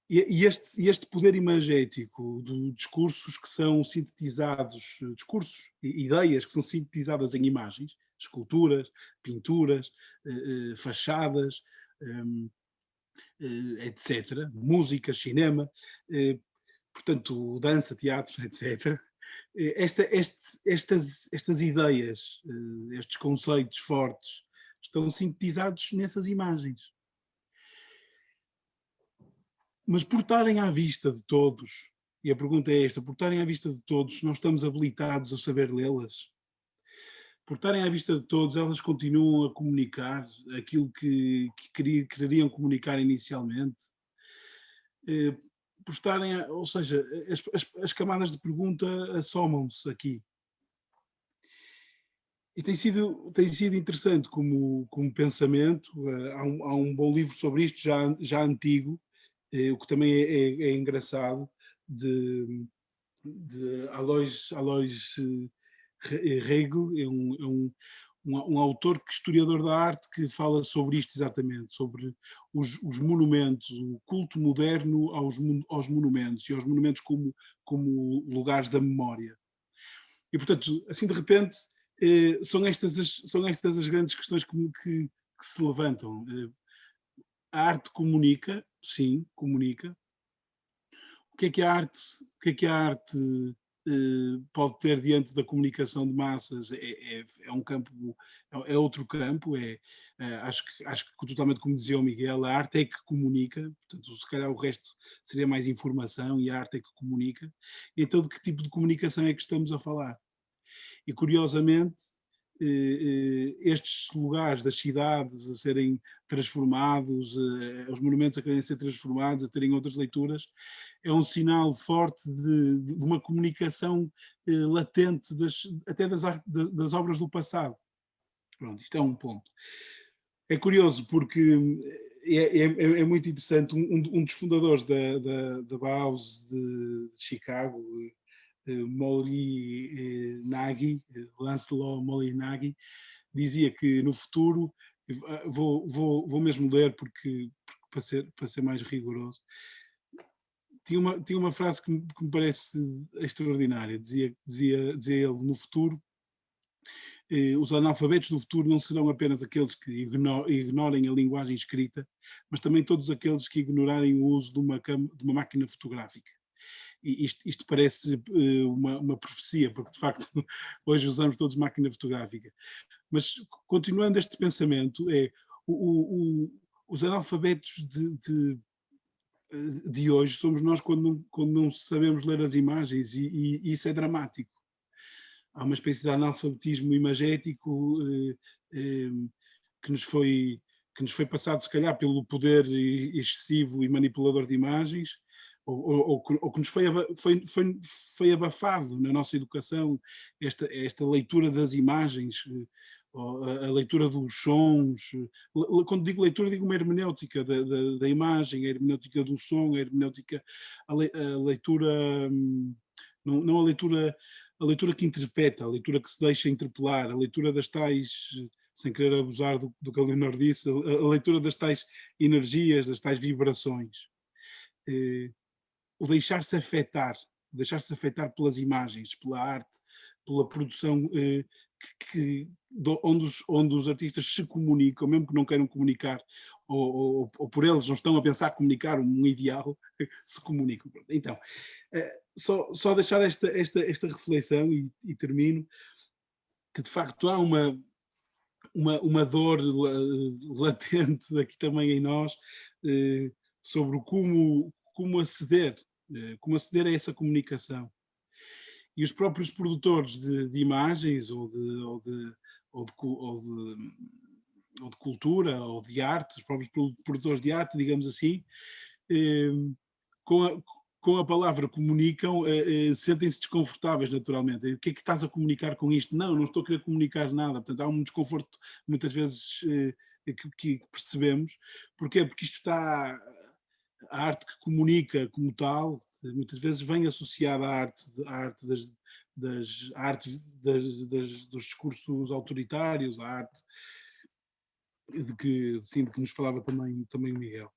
E este poder imagético de discursos que são sintetizados, discursos, ideias que são sintetizadas em imagens, esculturas, pinturas, fachadas, etc., música, cinema, portanto, dança, teatro, etc., estas ideias, estes conceitos fortes, estão sintetizados nessas imagens. Mas por estarem à vista de todos, e a pergunta é esta, por estarem à vista de todos, nós estamos habilitados a saber lê-las? Por estarem à vista de todos, elas continuam a comunicar aquilo que queriam comunicar inicialmente? Por estarem, ou seja, as camadas de pergunta assomam-se aqui. E tem sido interessante como pensamento. Há um bom livro sobre isto, já antigo, o que também é engraçado, de Alois Regel, é um autor, historiador da arte, que fala sobre isto exatamente, sobre os monumentos, o culto moderno aos monumentos, e aos monumentos como lugares da memória. E, portanto, assim de repente, são estas as grandes questões que se levantam. A arte comunica, sim, comunica. O que é que a arte pode ter diante da comunicação de massas? É um campo, é outro campo. Acho que totalmente, como dizia o Miguel, a arte é que comunica. Portanto, se calhar o resto seria mais informação, e a arte é que comunica. Então, de que tipo de comunicação é que estamos a falar? E, curiosamente, estes lugares das cidades a serem transformados, os monumentos a querem ser transformados, a terem outras leituras, é um sinal forte de uma comunicação latente até das obras do passado. Pronto, isto é um ponto. É curioso porque é muito interessante. Um dos fundadores da Bauhaus de Chicago, Molinaghi, Lancelot Molinaghi, dizia que no futuro, vou mesmo ler porque para ser mais rigoroso, tinha uma frase que me parece extraordinária. Dizia ele: no futuro, os analfabetos do futuro não serão apenas aqueles que ignorem a linguagem escrita, mas também todos aqueles que ignorarem o uso de uma máquina fotográfica. E isto parece uma profecia, porque de facto hoje usamos todos máquina fotográfica. Mas, continuando este pensamento, os analfabetos de hoje somos nós quando não sabemos ler as imagens, e isso é dramático. Há uma espécie de analfabetismo imagético que nos foi passado, se calhar, pelo poder excessivo e manipulador de imagens, ou que nos foi abafado na nossa educação, esta leitura das imagens, a leitura dos sons. Quando digo leitura, digo uma hermenêutica da imagem, a hermenêutica do som, a hermenêutica, a leitura, não a leitura que interpreta, a leitura que se deixa interpelar, a leitura das tais, sem querer abusar do que a Leonor disse, a leitura das tais energias, das tais vibrações. O deixar-se afetar pelas imagens, pela arte, pela produção, onde os artistas se comunicam, mesmo que não queiram comunicar, ou por eles não estão a pensar comunicar um ideal, se comunicam. Então, só deixar esta reflexão, e termino, que de facto há uma dor latente aqui também em nós, sobre como aceder a essa comunicação. E os próprios produtores de imagens ou de cultura ou de arte, os próprios produtores de arte, digamos assim, com a palavra comunicam, sentem-se desconfortáveis naturalmente. O que é que estás a comunicar com isto? Não estou a querer comunicar nada. Portanto, há um desconforto muitas vezes que percebemos. Porquê? Porque isto está... A arte que comunica como tal, muitas vezes vem associada à arte dos discursos autoritários, à arte de que nos falava também o Miguel.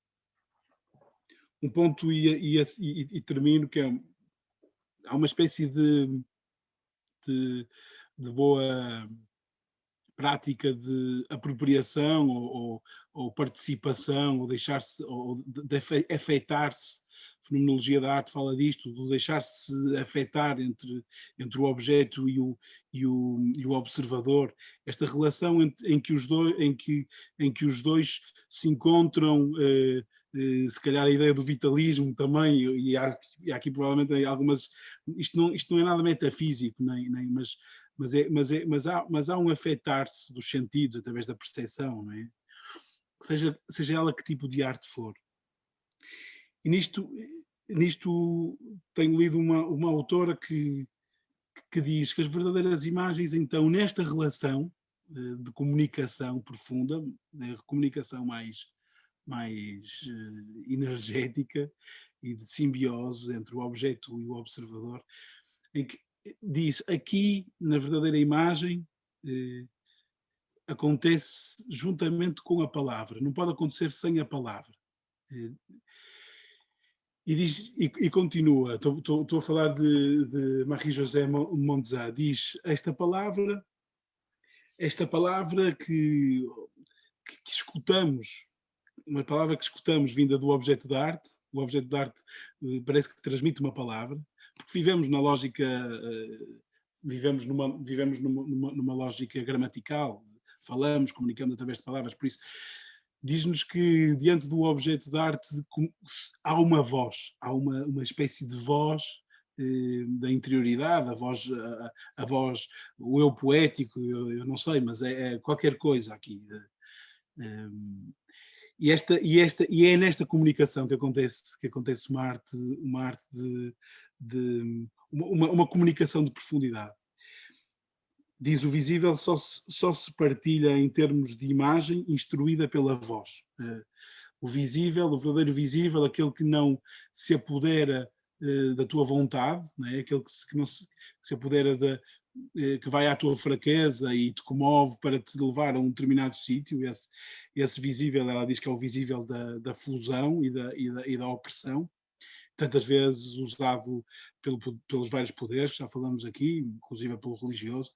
Um ponto e termino, que há uma espécie de boa prática de apropriação ou participação, ou deixar-se, ou de afetar-se. A fenomenologia da arte fala disto, de deixar-se afetar entre o objeto e o observador. Esta relação em que os dois se encontram, se calhar a ideia do vitalismo também, e há aqui provavelmente algumas... Isto não é nada metafísico, mas há um afetar-se dos sentidos através da percepção, não é? Seja ela que tipo de arte for. E nisto tenho lido uma autora que diz que as verdadeiras imagens, então, nesta relação de comunicação profunda, de comunicação mais energética e de simbiose entre o objeto e o observador, em que diz, aqui na verdadeira imagem acontece juntamente com a palavra, não pode acontecer sem a palavra. E diz, e continua, estou a falar de Marie-José Mondzat, diz esta palavra que escutamos, uma palavra que escutamos vinda do objeto de arte. O objeto de arte parece que transmite uma palavra, porque vivemos na lógica, vivemos numa lógica gramatical, falamos, comunicamos através de palavras, por isso diz-nos que diante do objeto de arte há uma voz, há uma espécie de voz da interioridade, a voz, o eu poético, eu não sei, mas é qualquer coisa aqui. E é nesta comunicação que acontece uma comunicação de profundidade. Diz, o visível só se partilha em termos de imagem instruída pela voz. O verdadeiro visível, aquele que não se apodera da tua vontade, não é? Aquele que se apodera que vai à tua fraqueza e te comove para te levar a um determinado sítio. Esse visível, ela diz que é o visível da fusão e da opressão, tantas vezes usado pelos vários poderes, que já falamos aqui, inclusive pelo religioso.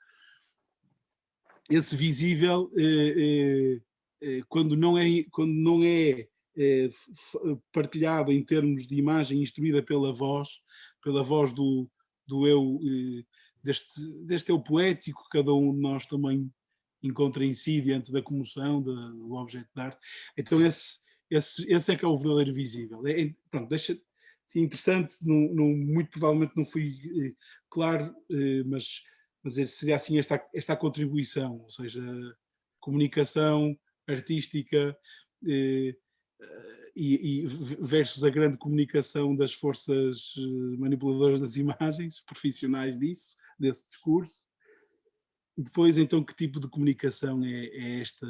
Esse visível, quando não é partilhado em termos de imagem instruída pela voz do eu, deste eu poético que cada um de nós também encontra em si diante da comoção do objeto de arte. Então esse é que é o verdadeiro visível. Pronto, assim, interessante, muito provavelmente não fui claro, mas seria assim esta contribuição, ou seja, comunicação artística e versus a grande comunicação das forças manipuladoras das imagens, profissionais desse discurso. E depois, então, que tipo de comunicação é esta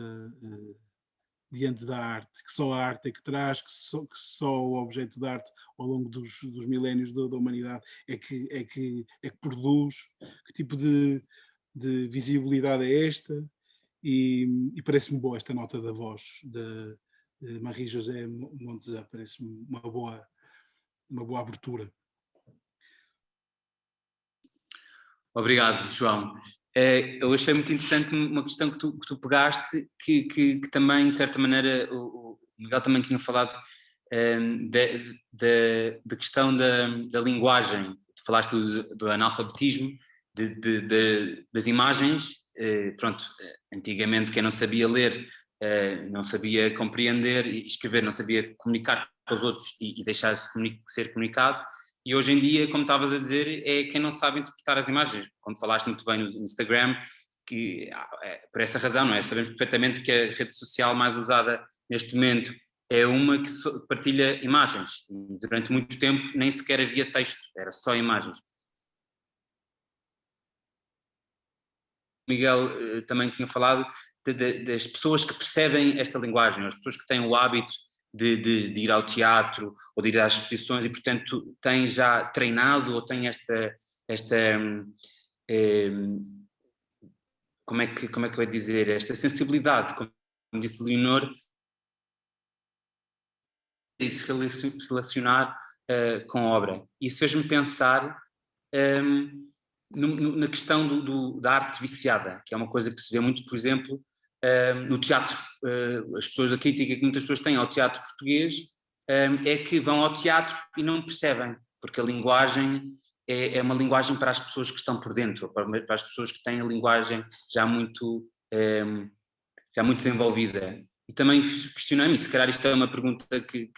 diante da arte, que só a arte é que traz, que só o objeto de arte ao longo dos milénios da humanidade é que produz, que tipo de visibilidade é esta, e parece-me boa esta nota da voz de Marie-José Mondzat, parece-me uma boa abertura. Obrigado, João. Eu achei muito interessante uma questão que tu pegaste, que também, de certa maneira, o Miguel também tinha falado da questão da linguagem. Tu falaste do analfabetismo, das imagens. Pronto, antigamente quem não sabia ler, não sabia compreender e escrever, não sabia comunicar com os outros e deixar-se ser comunicado. E hoje em dia, como estavas a dizer, é quem não sabe interpretar as imagens. Como falaste muito bem no Instagram, que por essa razão, não é? Sabemos perfeitamente que a rede social mais usada neste momento é uma que partilha imagens. E durante muito tempo nem sequer havia texto, era só imagens. O Miguel também tinha falado das pessoas que percebem esta linguagem, as pessoas que têm o hábito de ir ao teatro ou de ir às exposições e, portanto, têm já treinado ou têm esta como é que eu ia dizer, esta sensibilidade, como disse Leonor, de se relacionar com a obra. Isso fez-me pensar na questão da arte viciada, que é uma coisa que se vê muito, por exemplo, no teatro. As pessoas, a crítica que muitas pessoas têm ao teatro português é que vão ao teatro e não percebem, porque a linguagem é uma linguagem para as pessoas que estão por dentro, para as pessoas que têm a linguagem já muito desenvolvida. E também questionei-me, se calhar isto é uma pergunta que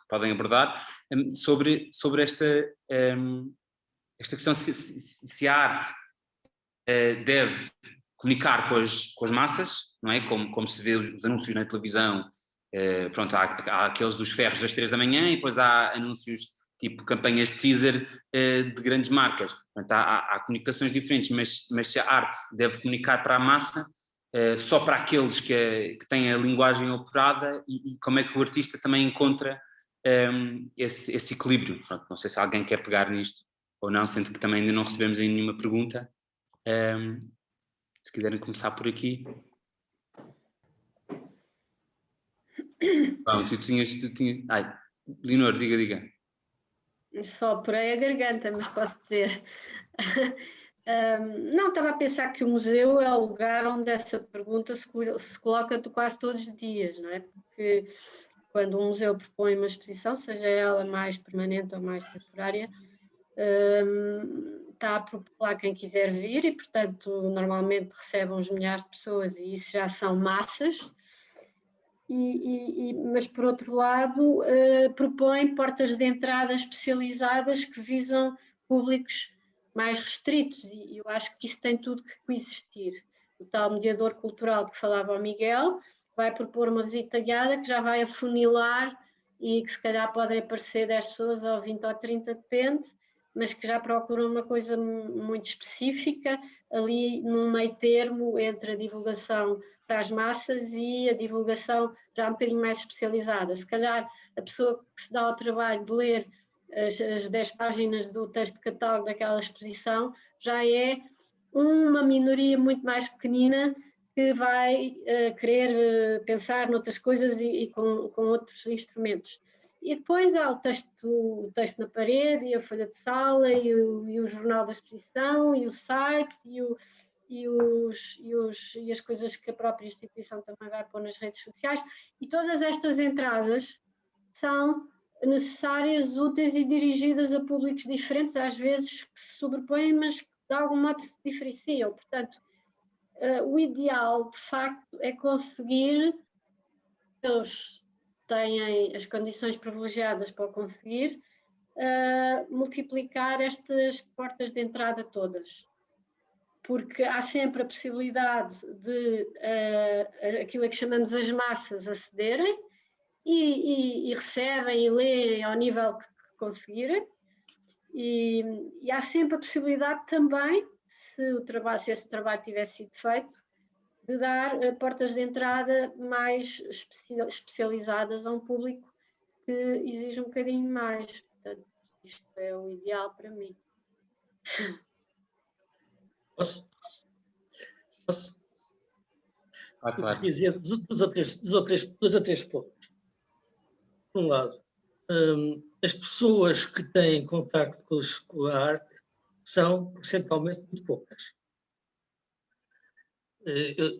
podem abordar, sobre esta questão se a arte deve comunicar com as massas, não é? Como se vê os anúncios na televisão, pronto, há aqueles dos ferros das 3 da manhã e depois há anúncios tipo campanhas de teaser de grandes marcas. Portanto, há comunicações diferentes, mas se a arte deve comunicar para a massa, só para aqueles que têm a linguagem apurada e como é que o artista também encontra esse equilíbrio. Pronto, não sei se alguém quer pegar nisto ou não, sendo que também ainda não recebemos aí nenhuma pergunta. Se quiserem começar por aqui. Bom, tu tinhas... Ai, Leonor, diga. Só porei a garganta, mas posso dizer. Não, estava a pensar que o museu é o lugar onde essa pergunta se coloca quase todos os dias, não é? Porque quando um museu propõe uma exposição, seja ela mais permanente ou mais temporária, está a propor quem quiser vir e, portanto, normalmente recebe uns milhares de pessoas e isso já são massas. Mas, por outro lado, propõe portas de entrada especializadas que visam públicos mais restritos e eu acho que isso tem tudo que coexistir. O tal mediador cultural que falava o Miguel vai propor uma visita guiada que já vai afunilar e que se calhar podem aparecer 10 pessoas ou 20 ou 30, depende, mas que já procuram uma coisa muito específica, ali num meio termo entre a divulgação para as massas e a divulgação já um bocadinho mais especializada. Se calhar a pessoa que se dá ao trabalho de ler as 10 páginas do texto de catálogo daquela exposição já é uma minoria muito mais pequenina que vai querer pensar noutras coisas e com outros instrumentos. E depois há o texto na parede, e a folha de sala, e o jornal da exposição, e o site, e as coisas que a própria instituição também vai pôr nas redes sociais. E todas estas entradas são necessárias, úteis e dirigidas a públicos diferentes, às vezes que se sobrepõem, mas que de algum modo se diferenciam. Portanto, o ideal, de facto, é conseguir que eles têm as condições privilegiadas para o conseguir, multiplicar estas portas de entrada todas. Porque há sempre a possibilidade de aquilo que chamamos as massas acederem e recebem e leem ao nível que conseguirem. E há sempre a possibilidade também, se esse trabalho tivesse sido feito, de dar portas de entrada mais especializadas a um público que exige um bocadinho mais. Portanto, isto é o ideal para mim. Posso? Claro. Quer dizer, dois a três pontos. Por um lado, as pessoas que têm contacto com a arte são percentualmente muito poucas. Eu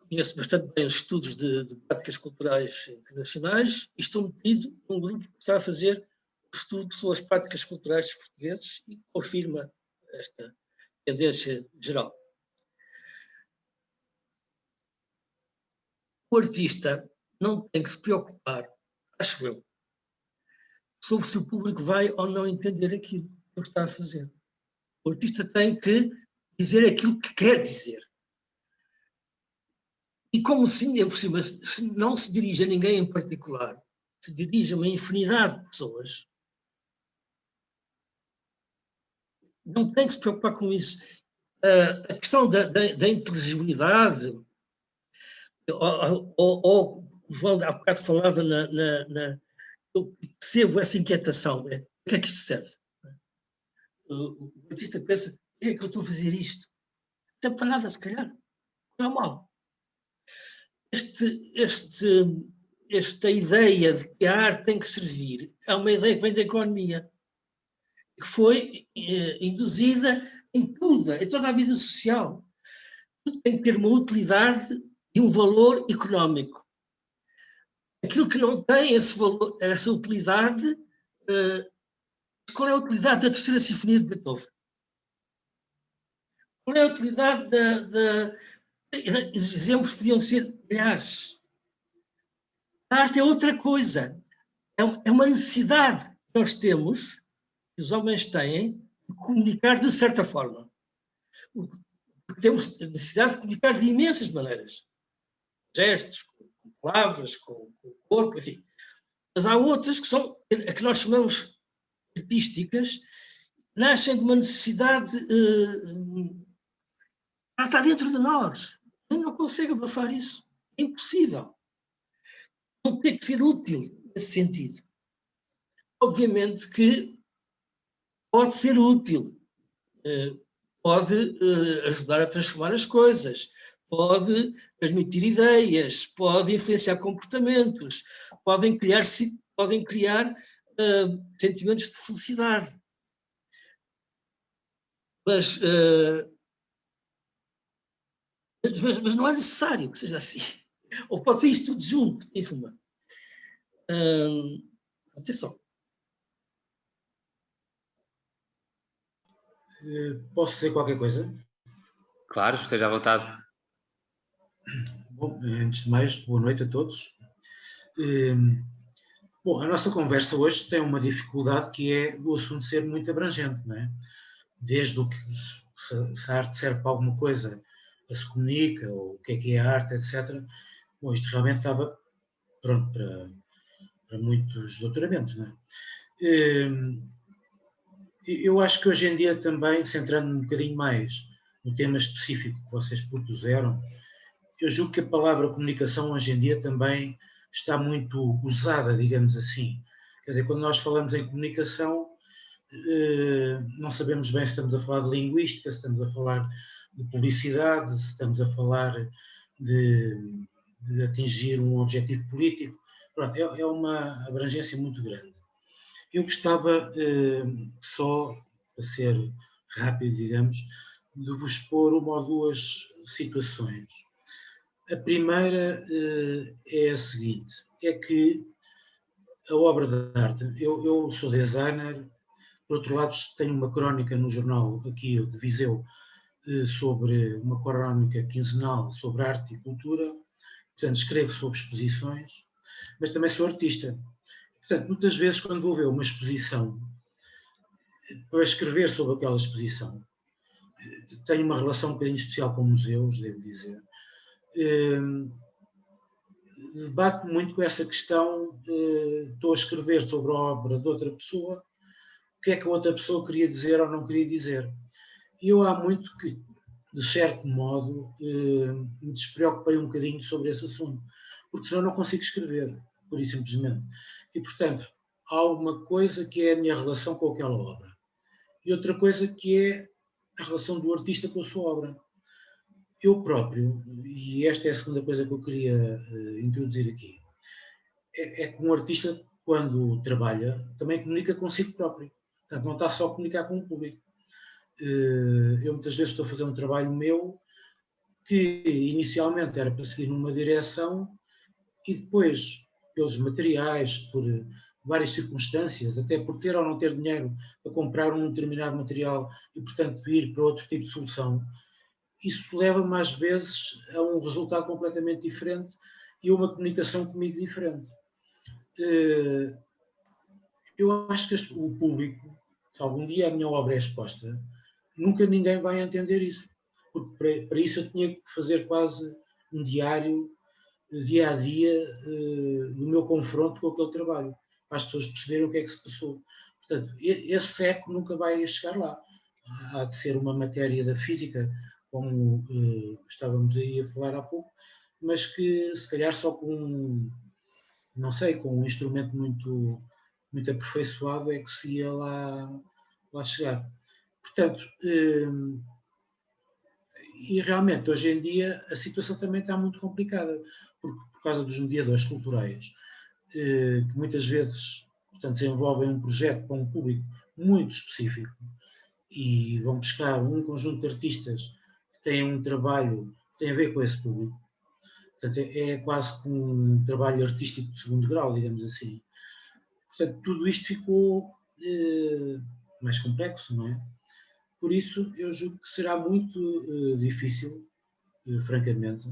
conheço bastante bem os estudos de práticas culturais internacionais e estou metido num grupo que está a fazer um estudo sobre as práticas culturais dos portugueses e confirma esta tendência geral. O artista não tem que se preocupar, acho eu, sobre se o público vai ou não entender aquilo que ele está a fazer. O artista tem que dizer aquilo que quer dizer. E como assim, por cima, se não se dirige a ninguém em particular, se dirige a uma infinidade de pessoas, não tem que se preocupar com isso. A questão da inteligibilidade, ou o João há bocado falava eu percebo essa inquietação, o que é que isto serve? O artista pensa, por que é que eu estou a fazer isto? Não é para nada, se calhar, não é mal. Esta ideia de que a arte tem que servir é uma ideia que vem da economia, que foi induzida em tudo, em toda a vida social. Tudo tem que ter uma utilidade e um valor económico. Aquilo que não tem esse valor, essa utilidade, qual é a utilidade da terceira sinfonia de Beethoven? Qual é a utilidade os exemplos podiam ser milhares. A arte é outra coisa. É uma necessidade que nós temos, que os homens têm, de comunicar de certa forma. Temos necessidade de comunicar de imensas maneiras. Gestos, com palavras, com o corpo, enfim. Mas há outras que são a que nós chamamos artísticas, nascem de uma necessidade está dentro de nós. A gente não consegue abafar isso. É impossível. Não tem que ser útil nesse sentido. Obviamente que pode ser útil. Pode ajudar a transformar as coisas. Pode transmitir ideias. Pode influenciar comportamentos. Podem criar sentimentos de felicidade. Mas não é necessário que seja assim. Ou pode ser isto tudo junto. Atenção. Posso dizer qualquer coisa? Claro, esteja à vontade. Bom, antes de mais, boa noite a todos. Bom, a nossa conversa hoje tem uma dificuldade que é o assunto ser muito abrangente, não é? Desde o que se a arte serve para alguma coisa, se comunica, ou o que é a arte, etc. Bom, isto realmente estava pronto para muitos doutoramentos, não é? Eu acho que hoje em dia também, centrando um bocadinho mais no tema específico que vocês propuseram, eu julgo que a palavra comunicação hoje em dia também está muito usada, digamos assim. Quer dizer, quando nós falamos em comunicação, não sabemos bem se estamos a falar de linguística, se estamos a falar de publicidade, se estamos a falar de atingir um objetivo político. Pronto, é uma abrangência muito grande. Eu gostava só, para ser rápido, digamos, de vos expor uma ou duas situações. A primeira é a seguinte, é que a obra de arte, eu sou designer, por outro lado tenho uma crónica no jornal aqui de Viseu, sobre uma crónica quinzenal sobre arte e cultura, portanto escrevo sobre exposições, mas também sou artista. Portanto, muitas vezes quando vou ver uma exposição, para escrever sobre aquela exposição, tenho uma relação um bocadinho especial com museus, devo dizer, debato muito com essa questão, estou a escrever sobre a obra de outra pessoa, o que é que a outra pessoa queria dizer ou não queria dizer. E eu há muito que, de certo modo, me despreocupei um bocadinho sobre esse assunto, porque senão não consigo escrever, pura e simplesmente. E, portanto, há uma coisa que é a minha relação com aquela obra. E outra coisa que é a relação do artista com a sua obra. Eu próprio, e esta é a segunda coisa que eu queria introduzir aqui, é que um artista, quando trabalha, também comunica consigo próprio. Portanto, não está só a comunicar com o público. Eu muitas vezes estou a fazer um trabalho meu que inicialmente era para seguir numa direção e depois, pelos materiais, por várias circunstâncias, até por ter ou não ter dinheiro para comprar um determinado material e, portanto, ir para outro tipo de solução, isso leva-me às vezes a um resultado completamente diferente e a uma comunicação comigo diferente. Eu acho que o público, se algum dia a minha obra é exposta, nunca ninguém vai entender isso. Porque para isso eu tinha que fazer quase um diário, dia a dia, do meu confronto com aquele trabalho, para as pessoas perceberem o que é que se passou. Portanto, esse eco nunca vai chegar lá. Há de ser uma matéria da física, como estávamos aí a falar há pouco, mas que se calhar só com, não sei, com um instrumento muito, muito aperfeiçoado é que se ia lá chegar. Portanto, e realmente hoje em dia a situação também está muito complicada, por causa dos mediadores culturais, que muitas vezes, portanto, desenvolvem um projeto para um público muito específico e vão buscar um conjunto de artistas que têm um trabalho que tem a ver com esse público. Portanto, é quase como um trabalho artístico de segundo grau, digamos assim. Portanto, tudo isto ficou mais complexo, não é? Por isso, eu julgo que será muito difícil, francamente,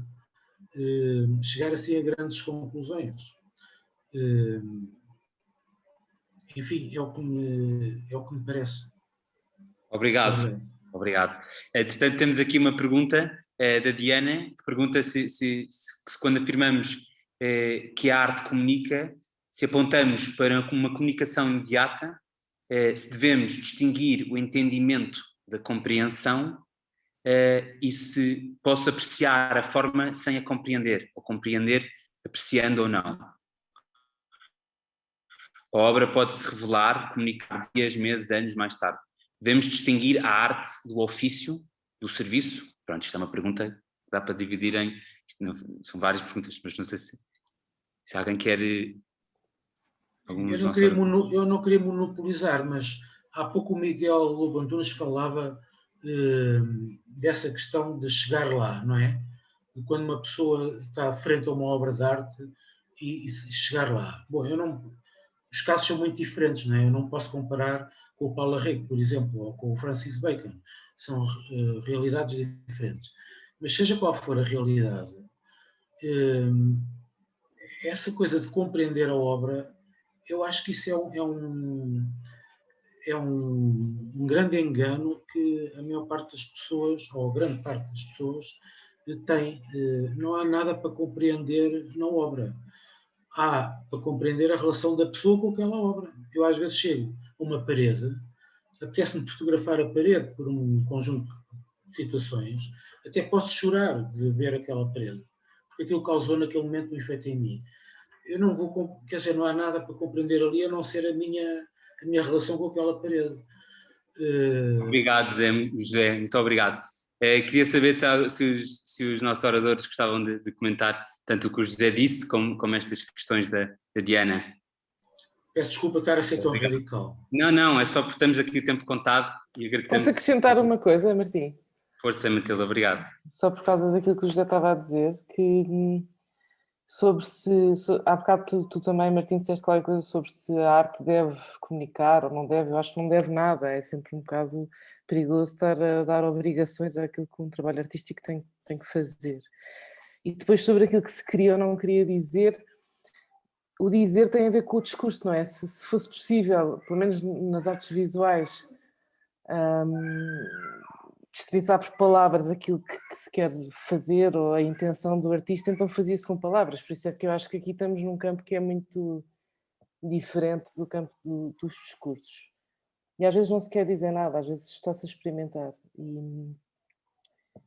chegar assim a grandes conclusões. Enfim, é o que me parece. Obrigado. Obrigado. Portanto, temos aqui uma pergunta da Diana, que pergunta se quando afirmamos que a arte comunica, se apontamos para uma comunicação imediata, se devemos distinguir o entendimento da compreensão e se posso apreciar a forma sem a compreender, ou compreender apreciando ou não. A obra pode-se revelar, comunicar dias, meses, anos mais tarde. Devemos distinguir a arte do ofício, do serviço? Pronto, isto é uma pergunta que dá para dividir em... São várias perguntas, mas não sei se alguém quer... Eu não queria monopolizar, mas há pouco o Miguel Lobo Antunes falava dessa questão de chegar lá, não é? De quando uma pessoa está frente a uma obra de arte e chegar lá. Bom, os casos são muito diferentes, não é? Eu não posso comparar com o Paulo Arrego, por exemplo, ou com o Francis Bacon. São realidades diferentes. Mas seja qual for a realidade, essa coisa de compreender a obra, eu acho que isso é um grande engano que a maior parte das pessoas, ou a grande parte das pessoas, tem. Não há nada para compreender na obra. Há para compreender a relação da pessoa com aquela obra. Eu às vezes chego a uma parede, apetece-me fotografar a parede por um conjunto de situações, até posso chorar de ver aquela parede, porque aquilo causou naquele momento um efeito em mim. Eu não vou, quer dizer, não há nada para compreender ali a não ser a minha relação com aquela parede. Obrigado, José, muito obrigado. Queria saber se os nossos oradores gostavam de comentar tanto o que o José disse como estas questões da Diana. Peço desculpa estar a ser tão radical. Não, é só porque estamos aqui o tempo contado e agradecemos. Posso acrescentar uma coisa, Martim? Força, Matilde, obrigado. Só por causa daquilo que o José estava a dizer, que há bocado tu também, Martim, disseste qualquer coisa sobre se a arte deve comunicar ou não deve. Eu acho que não deve nada, é sempre um bocado perigoso estar a dar obrigações àquilo que um trabalho artístico tem que fazer. E depois sobre aquilo que se queria ou não queria dizer, o dizer tem a ver com o discurso, não é? Se fosse possível, pelo menos nas artes visuais, destrinçar por palavras aquilo que se quer fazer ou a intenção do artista, então fazia-se com palavras. Por isso é que eu acho que aqui estamos num campo que é muito diferente do campo dos discursos. E às vezes não se quer dizer nada, às vezes está-se a experimentar. E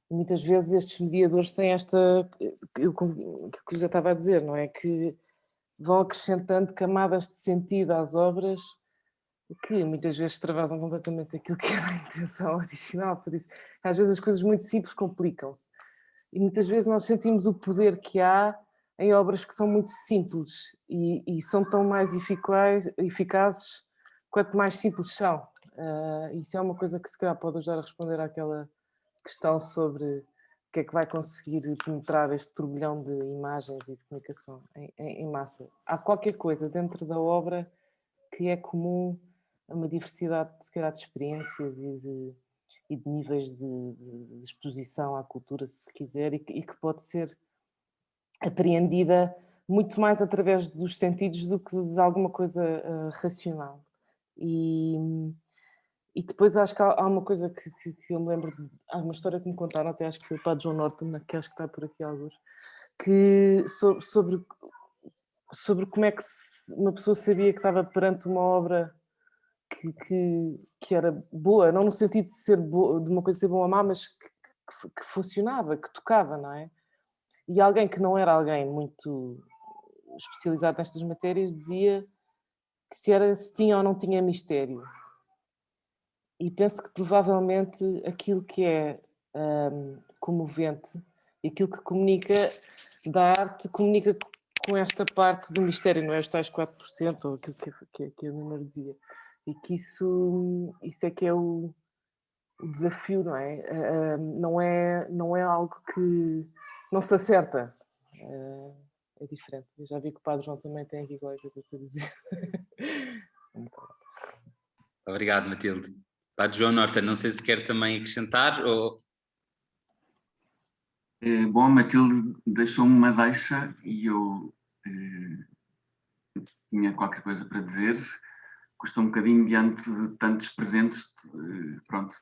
muitas vezes estes mediadores têm o que eu já estava a dizer, não é? Que vão acrescentando camadas de sentido às obras que muitas vezes extravasam completamente aquilo que era a intenção original. Por isso, às vezes as coisas muito simples complicam-se. E muitas vezes nós sentimos o poder que há em obras que são muito simples e são tão mais eficazes quanto mais simples são. Isso é uma coisa que se calhar pode ajudar a responder àquela questão sobre o que é que vai conseguir penetrar este turbilhão de imagens e de comunicação em massa. Há qualquer coisa dentro da obra que é comum a uma diversidade, se calhar, de experiências e de níveis de exposição à cultura, se quiser, e que pode ser apreendida muito mais através dos sentidos do que de alguma coisa racional. E depois acho que há uma coisa que eu me lembro, há uma história que me contaram, até acho que foi o Padre João Norton, que acho que está por aqui alguns, que sobre como é que uma pessoa sabia que estava perante uma obra que era boa, não no sentido de ser boa, de uma coisa ser boa ou má, mas que funcionava, que tocava, não é? E alguém que não era alguém muito especializado nestas matérias dizia que se tinha ou não tinha mistério. E penso que provavelmente aquilo que é comovente e aquilo que comunica da arte comunica com esta parte do mistério, não é os tais 4% ou aquilo que a Leonor dizia. E que isso é que é o desafio, não é? Não é algo que não se acerta. É diferente. Eu já vi que o Padre João também tem aqui qualquer coisa para dizer. Obrigado, Matilde. Padre João Norton, não sei se quer também acrescentar ou... Bom, a Matilde deixou-me uma deixa e eu tinha qualquer coisa para dizer. Custa um bocadinho diante de tantos presentes, pronto,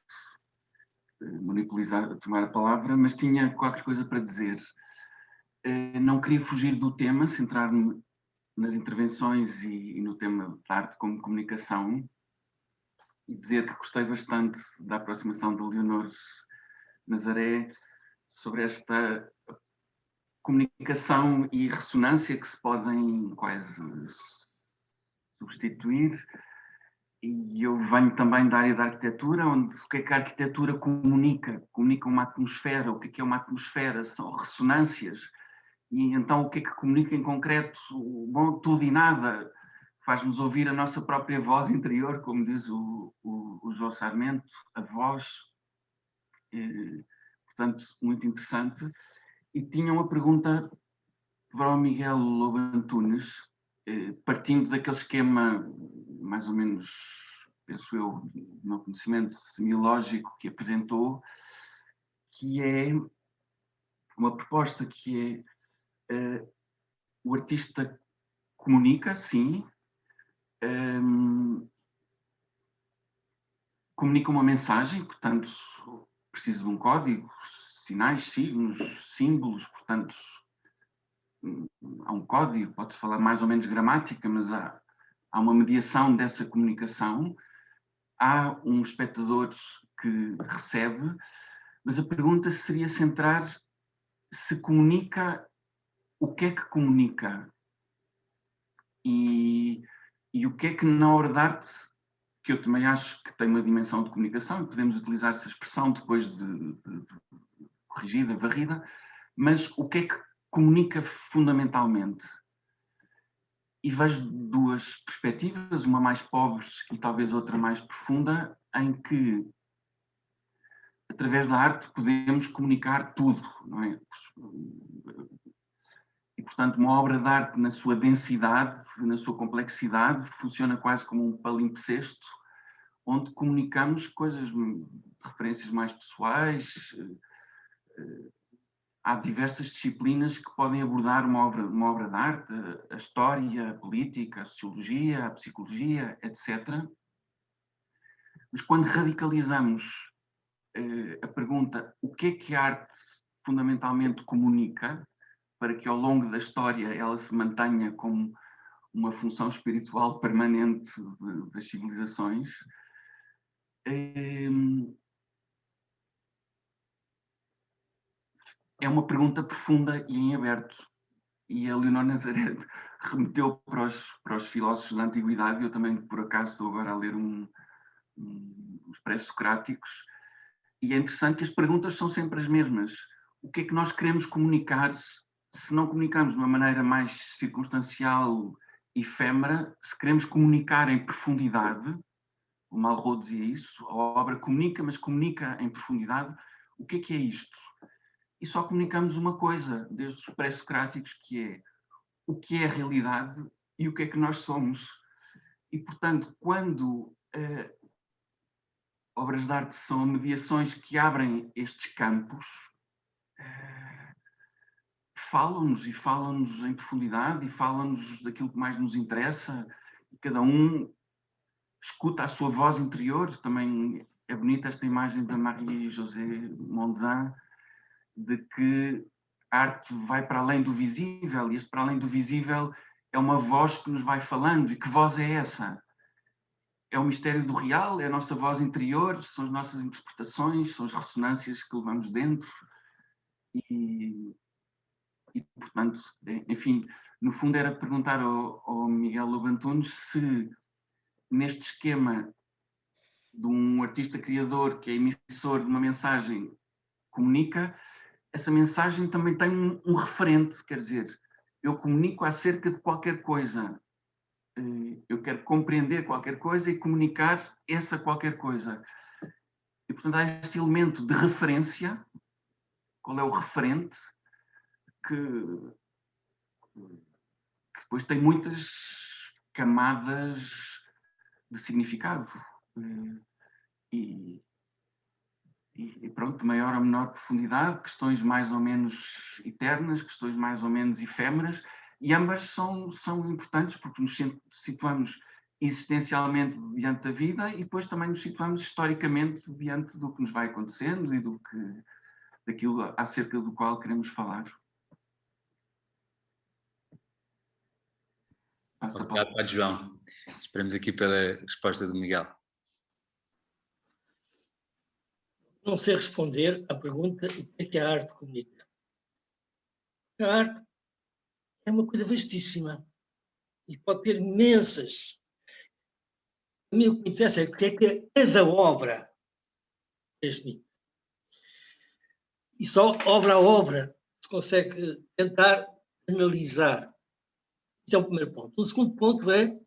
monopolizar, tomar a palavra, mas tinha qualquer coisa para dizer. Não queria fugir do tema, centrar-me nas intervenções e no tema da arte como comunicação e dizer que gostei bastante da aproximação de Leonor Nazaré sobre esta comunicação e ressonância que se podem quase substituir. E eu venho também da área da arquitetura, onde o que é que a arquitetura comunica? Comunica uma atmosfera. O que é uma atmosfera? São ressonâncias. E então o que é que comunica em concreto? Bom, tudo e nada. Faz-nos ouvir a nossa própria voz interior, como diz o João Sarmento, a voz. Portanto, muito interessante. E tinha uma pergunta para o Miguel Lobo Antunes, partindo daquele esquema, mais ou menos, penso eu, do meu conhecimento semiológico que apresentou, que é uma proposta que é o artista comunica, sim, comunica uma mensagem, portanto, precisa de um código, sinais, signos, símbolos, portanto, há um código, pode falar mais ou menos gramática, mas há uma mediação dessa comunicação, há um espectador que recebe, mas a pergunta seria centrar se comunica, o que é que comunica e o que é que na obra de arte, que eu também acho que tem uma dimensão de comunicação, e podemos utilizar essa expressão depois de corrigida, varrida, mas o que é que comunica fundamentalmente? E vejo duas perspectivas, uma mais pobre e talvez outra mais profunda, em que através da arte podemos comunicar tudo, não é? E, portanto, uma obra de arte na sua densidade, na sua complexidade, funciona quase como um palimpsesto, onde comunicamos coisas de referências mais pessoais. Há diversas disciplinas que podem abordar uma obra de arte, a história, a política, a sociologia, a psicologia, etc. Mas quando radicalizamos a pergunta o que a arte fundamentalmente comunica, para que ao longo da história ela se mantenha como uma função espiritual permanente das civilizações, é uma pergunta profunda e em aberto. E a Leonor Nazaré remeteu para os filósofos da antiguidade. Eu também, por acaso, estou agora a ler os pré-socráticos, e é interessante que as perguntas são sempre as mesmas. O que é que nós queremos comunicar, se não comunicamos de uma maneira mais circunstancial, efêmera, se queremos comunicar em profundidade? O Malraux dizia isso, a obra comunica, mas comunica em profundidade. O que é isto? E só comunicamos uma coisa, desde os pré-socráticos, que é o que é a realidade e o que é que nós somos. E, portanto, quando obras de arte são mediações que abrem estes campos, falam-nos e falam-nos em profundidade e falam-nos daquilo que mais nos interessa, e cada um escuta a sua voz interior. Também é bonita esta imagem da Marie-José Monzin, de que a arte vai para além do visível, e este para além do visível é uma voz que nos vai falando. E que voz é essa? É o mistério do real, é a nossa voz interior, são as nossas interpretações, são as ressonâncias que levamos dentro. E portanto, enfim, no fundo era perguntar ao Miguel Lobo Antunes se neste esquema de um artista criador que é emissor de uma mensagem, comunica, essa mensagem também tem um referente, quer dizer, eu comunico acerca de qualquer coisa, eu quero compreender qualquer coisa e comunicar essa qualquer coisa. E, portanto, há este elemento de referência. Qual é o referente que depois tem muitas camadas de significado. E pronto, de maior ou menor profundidade, questões mais ou menos eternas, questões mais ou menos efêmeras, e ambas são importantes porque nos situamos existencialmente diante da vida e depois também nos situamos historicamente diante do que nos vai acontecendo e daquilo acerca do qual queremos falar. Obrigado, Padre João. Esperamos aqui pela resposta do Miguel. Não sei responder à pergunta o que é a arte comunica. A arte é uma coisa vastíssima e pode ter imensas. A mim o que me interessa é o que é que cada obra transmite. E só obra a obra se consegue tentar analisar. Este é o primeiro ponto. O segundo ponto é,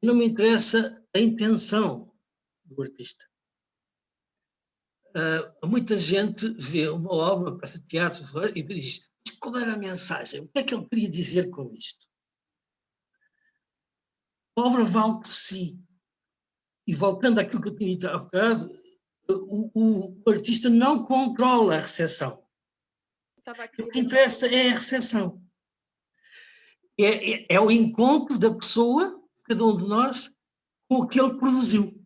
não me interessa a intenção do artista. Muita gente vê uma obra, uma peça de teatro e diz, qual era a mensagem? O que é que ele queria dizer com isto? A obra vale por si. E voltando àquilo que eu tinha dito há bocado, o artista não controla a recepção. O que interessa é a recepção. É o encontro da pessoa, cada um de nós, com o que ele produziu.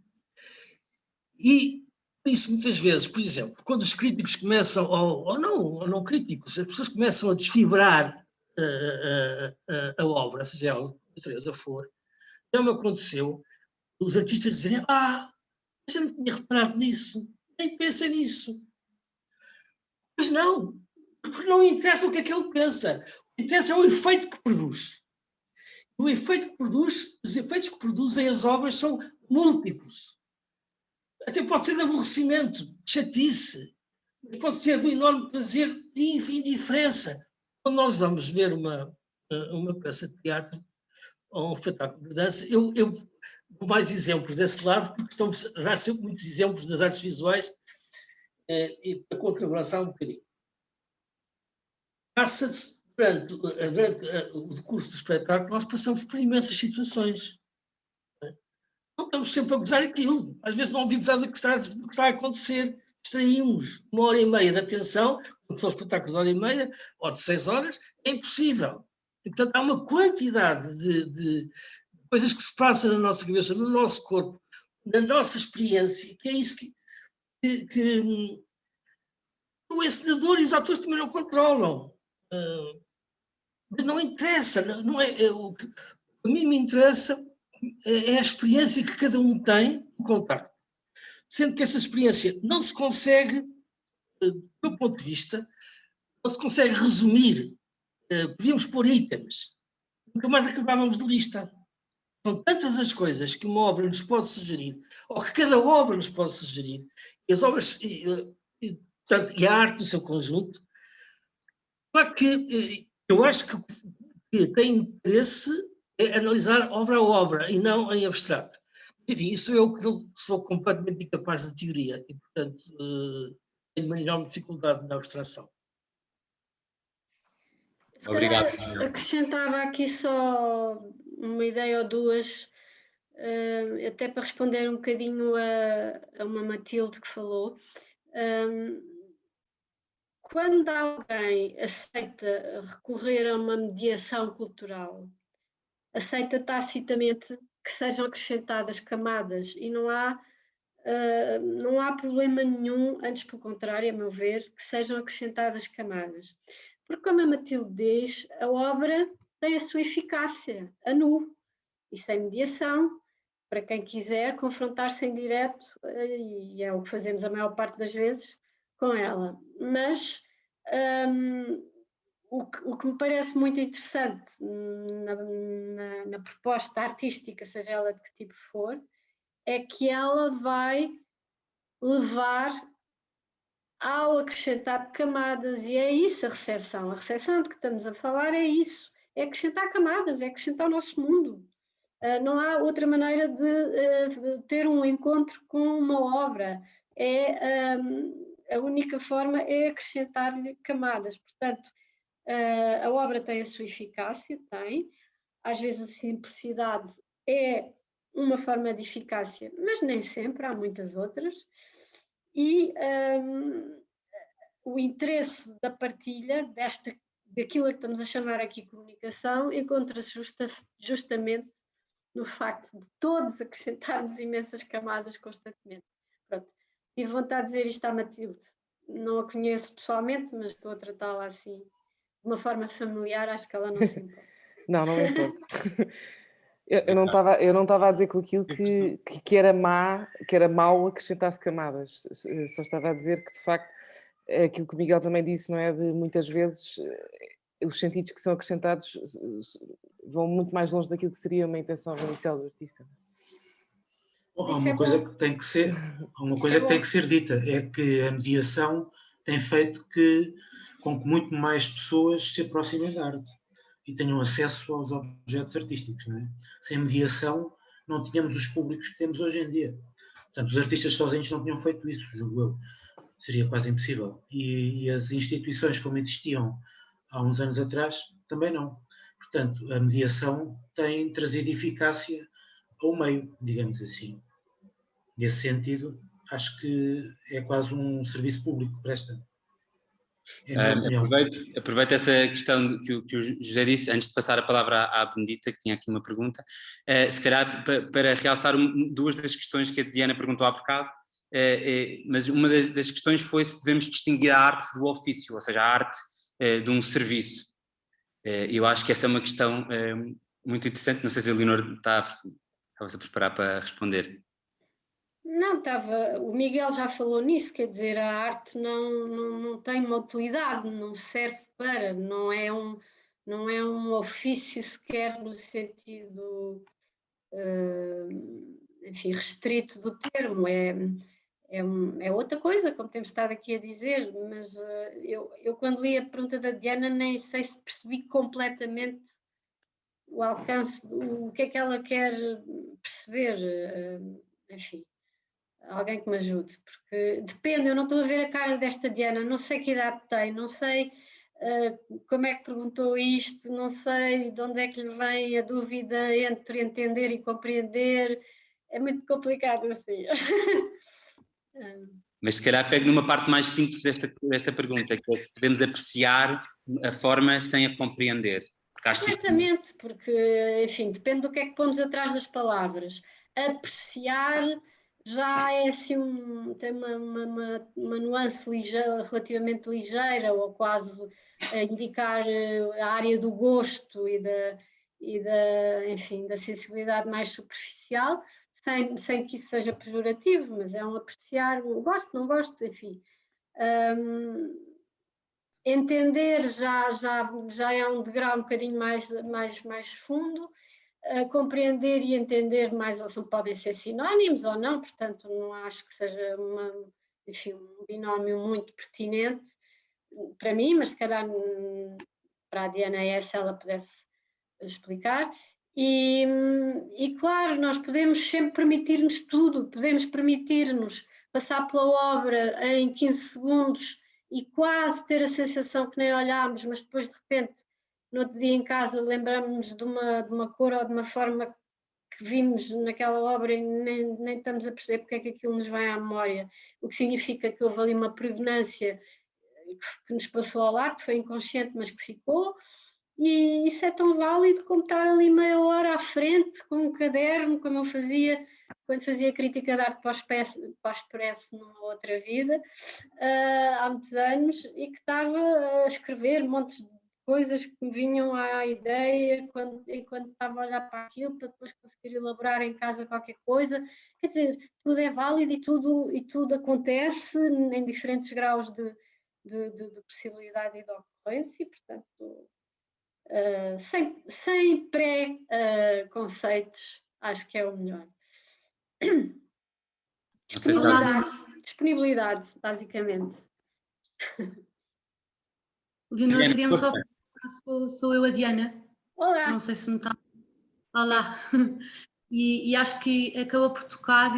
E isso muitas vezes, por exemplo, quando os críticos começam, ou não críticos, as pessoas começam a desfibrar a obra, seja ela de que natureza for, já me aconteceu os artistas dizerem, eu não tinha reparado nisso, nem pensei nisso. Mas não, porque não interessa o que é que ele pensa, o que interessa é o efeito que produz. O efeito que produz, os efeitos que produzem as obras são múltiplos. Até pode ser de aborrecimento, de chatice, pode ser de um enorme prazer e indiferença. Quando nós vamos ver uma peça de teatro ou um espetáculo de dança, eu dou mais exemplos desse lado, porque estão a dar sempre muitos exemplos das artes visuais e para contrabalançar um bocadinho. Passa-se, durante o decurso do espetáculo, nós passamos por imensas situações. Não estamos sempre a gozar aquilo. Às vezes não ouvimos nada do que está a acontecer. Distraímos 1h30 de atenção, porque são espetáculos de 1h30 ou de 6 horas, é impossível. E, portanto, há uma quantidade de coisas que se passam na nossa cabeça, no nosso corpo, na nossa experiência, que é isso que o encenador e os atores também não controlam. Mas não interessa, não é, o que a mim me interessa é a experiência que cada um tem no contacto. Sendo que essa experiência não se consegue, do meu ponto de vista, não se consegue resumir. Podíamos pôr itens, nunca mais acabávamos de lista. São tantas as coisas que uma obra nos pode sugerir, ou que cada obra nos pode sugerir, e as obras, e a arte no seu conjunto, claro que eu acho que tem interesse é analisar obra a obra e não em abstrato. Enfim, isso eu que não sou completamente incapaz de teoria e, portanto, tenho uma enorme dificuldade na abstração. Obrigado. Acrescentava aqui só uma ideia ou duas, até para responder um bocadinho a uma Matilde que falou. Quando alguém aceita recorrer a uma mediação cultural, aceita tacitamente que sejam acrescentadas camadas e não há problema nenhum, antes pelo contrário, a meu ver, que sejam acrescentadas camadas. Porque, como a Matilde diz, a obra tem a sua eficácia, a nu, e sem mediação, para quem quiser confrontar-se em direto, e é o que fazemos a maior parte das vezes, com ela. Mas o que me parece muito interessante na proposta artística, seja ela de que tipo for, é que ela vai levar ao acrescentar camadas, e é isso a recepção. A recepção de que estamos a falar é isso, é acrescentar camadas, é acrescentar o nosso mundo. Não há outra maneira de ter um encontro com uma obra. A única forma é acrescentar-lhe camadas. Portanto, a obra tem a sua eficácia, tem. Às vezes a simplicidade é uma forma de eficácia, mas nem sempre, há muitas outras. E o interesse da partilha daquilo que estamos a chamar aqui comunicação encontra-se justamente no facto de todos acrescentarmos imensas camadas constantemente. Pronto, tive vontade de dizer isto à Matilde. Não a conheço pessoalmente, mas estou a tratá-la assim, de uma forma familiar, acho que ela não se importa. Não me importa. Eu não estava a dizer com aquilo que era mau acrescentar-se camadas. Só estava a dizer que, de facto, aquilo que o Miguel também disse, não é? De muitas vezes os sentidos que são acrescentados vão muito mais longe daquilo que seria uma intenção inicial do artista. Há uma coisa que tem que ser dita, é que a mediação tem feito com que muito mais pessoas se aproximem da arte e tenham acesso aos objetos artísticos. Não é? Sem mediação não tínhamos os públicos que temos hoje em dia. Portanto, os artistas sozinhos não tinham feito isso, julgo eu. Seria quase impossível. E as instituições como existiam há uns anos atrás, também não. Portanto, a mediação tem trazido eficácia ao meio, digamos assim. Nesse sentido, acho que é quase um serviço público que presta. Aproveito essa questão que o José disse, antes de passar a palavra à Benedita, que tinha aqui uma pergunta, se calhar para realçar duas das questões que a Diana perguntou há bocado, mas uma das questões foi se devemos distinguir a arte do ofício, ou seja, a arte de um serviço. Eu acho que essa é uma questão muito interessante, não sei se a Leonor estava-se a preparar para responder. Não, o Miguel já falou nisso, quer dizer, a arte não tem uma utilidade, não serve para, não é um ofício sequer no sentido, enfim, restrito do termo, é outra coisa, como temos estado aqui a dizer, mas eu quando li a pergunta da Diana nem sei se percebi completamente o alcance, o que é que ela quer perceber, enfim. Alguém que me ajude, porque depende, eu não estou a ver a cara desta Diana, não sei que idade tem, não sei como é que perguntou isto, não sei de onde é que lhe vem a dúvida entre entender e compreender, é muito complicado assim. Mas se calhar pego numa parte mais simples desta pergunta, que é se podemos apreciar a forma sem a compreender. Completamente, porque, enfim, depende do que é que pomos atrás das palavras. Apreciar já é assim tem uma nuance relativamente ligeira, ou quase a indicar a área do gosto enfim, da sensibilidade mais superficial, sem que isso seja pejorativo, mas é um apreciar, gosto, não gosto, enfim. Entender já é um degrau um bocadinho mais fundo. Compreender e entender mais ou menos podem ser sinónimos ou não, portanto não acho que seja enfim, um binómio muito pertinente para mim, mas se calhar para a Diana se ela pudesse explicar. E claro, nós podemos sempre permitir-nos tudo, podemos permitir-nos passar pela obra em 15 segundos e quase ter a sensação que nem olhámos, mas depois de repente no outro dia em casa lembramos-nos de uma cor ou de uma forma que vimos naquela obra e nem estamos a perceber porque é que aquilo nos vem à memória, o que significa que houve ali uma pregnância que nos passou ao lado, que foi inconsciente, mas que ficou, E isso é tão válido como estar ali meia hora à frente com um caderno, como eu fazia quando fazia crítica de arte para o Expresso numa outra vida, há muitos anos, e que estava a escrever montes de coisas que me vinham à ideia enquanto estava a olhar para aquilo, para depois conseguir elaborar em casa qualquer coisa. Quer dizer, tudo é válido e tudo acontece em diferentes graus de possibilidade e de ocorrência, e, portanto, sem pré-conceitos, acho que é o melhor. Disponibilidade, basicamente. Leonor, queríamos só... Sou eu, a Diana. Olá. Não sei se me está... Olá. E acho que acabou por tocar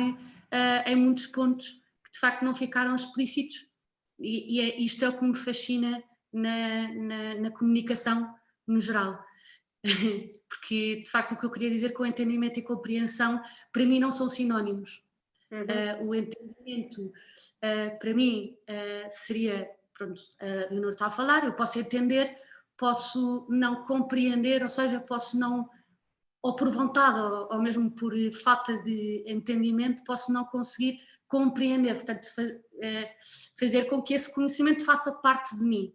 em muitos pontos que de facto não ficaram explícitos, e isto é o que me fascina na comunicação no geral. Porque de facto o que eu queria dizer com entendimento e compreensão, para mim não são sinónimos. O entendimento para mim seria, pronto, a Leonor está a falar, eu posso entender, posso não compreender, ou seja, posso não, ou por vontade ou mesmo por falta de entendimento, posso não conseguir compreender, portanto fazer com que esse conhecimento faça parte de mim.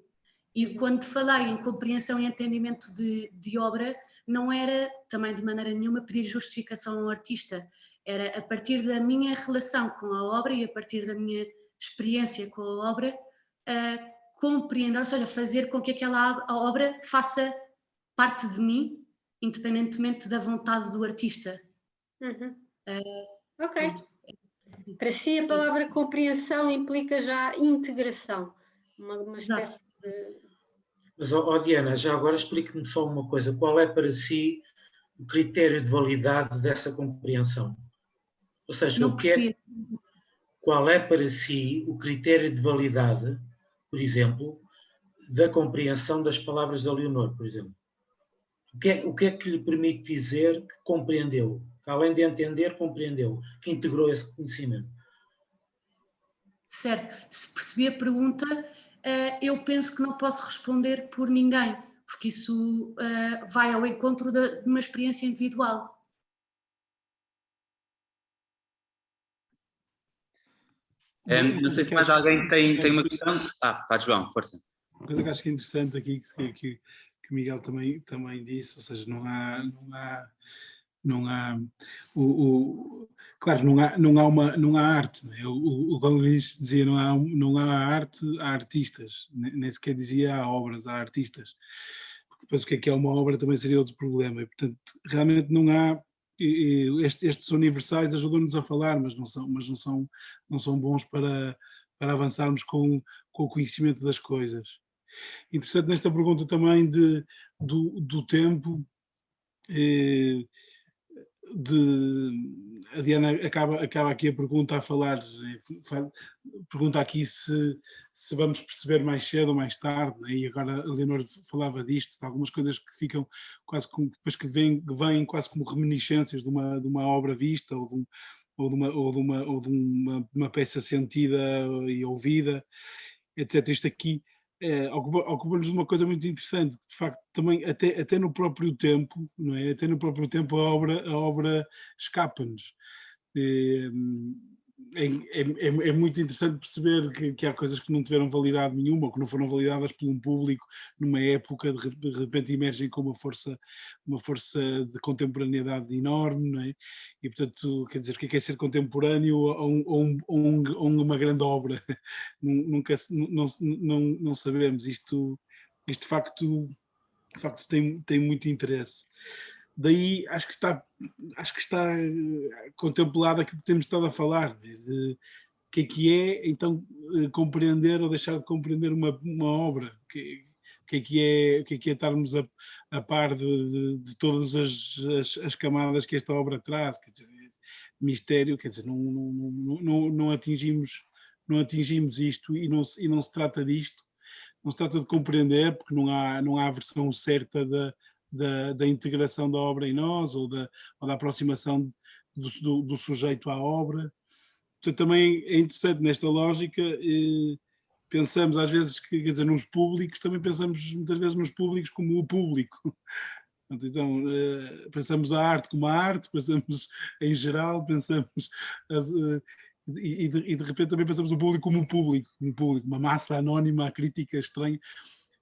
E quando falei em compreensão e entendimento de obra, não era também de maneira nenhuma pedir justificação ao artista, era a partir da minha relação com a obra e a partir da minha experiência com a obra, compreender, ou seja, fazer com que aquela obra faça parte de mim, independentemente da vontade do artista. Ok. Para si a palavra compreensão implica já integração, uma espécie de... Mas, Diana, já agora explique-me só uma coisa. Qual é para si o critério de validade dessa compreensão? Ou seja, qual é para si o critério de validade, por exemplo, da compreensão das palavras da Leonor, por exemplo? O que é que lhe permite dizer que compreendeu? Que além de entender, compreendeu, que integrou esse conhecimento? Certo. Se percebi a pergunta, eu penso que não posso responder por ninguém, porque isso vai ao encontro de uma experiência individual. Não sei se mais alguém tem uma questão. Pá, João, força. Uma coisa que acho que é interessante aqui, que o Miguel também disse, ou seja, claro, não há arte, né? O Luís dizia não há arte, há artistas, nem sequer dizia há obras, há artistas, porque depois o que é uma obra também seria outro problema, e portanto realmente não há, estes universais ajudam-nos a falar, mas não são bons para avançarmos com o conhecimento das coisas. Interessante nesta pergunta também do tempo, a Diana acaba aqui a pergunta a falar, pergunta aqui se vamos perceber mais cedo ou mais tarde, né? E agora a Leonor falava disto, de algumas coisas que ficam quase como, depois que vêm quase como reminiscências de uma obra vista ou de uma peça sentida e ouvida, etc. Isto aqui ocupa-nos de uma coisa muito interessante, de facto também até no próprio tempo, não é? Até no próprio tempo a obra escapa-nos. É muito interessante perceber que há coisas que não tiveram validade nenhuma, ou que não foram validadas por um público numa época, de repente emergem com uma força de contemporaneidade enorme, não é? E portanto, quer dizer, o que é ser contemporâneo ou uma grande obra? Nunca, não sabemos. Isto de facto tem muito interesse. Daí acho que está contemplado aquilo que temos estado a falar, de o que é então compreender ou deixar de compreender uma obra, o que é estarmos a par de todas as camadas que esta obra traz, quer dizer, mistério, quer dizer, não atingimos isto e não se trata disto, não se trata de compreender, porque não há a versão certa da integração da obra em nós ou da aproximação do sujeito à obra. Portanto, também é interessante nesta lógica pensamos às vezes que, quer dizer, nos públicos, também pensamos muitas vezes nos públicos como o público. Então, pensamos a arte como a arte, pensamos em geral, pensamos... E de repente também pensamos o público como um público, uma massa anónima, crítica, estranha.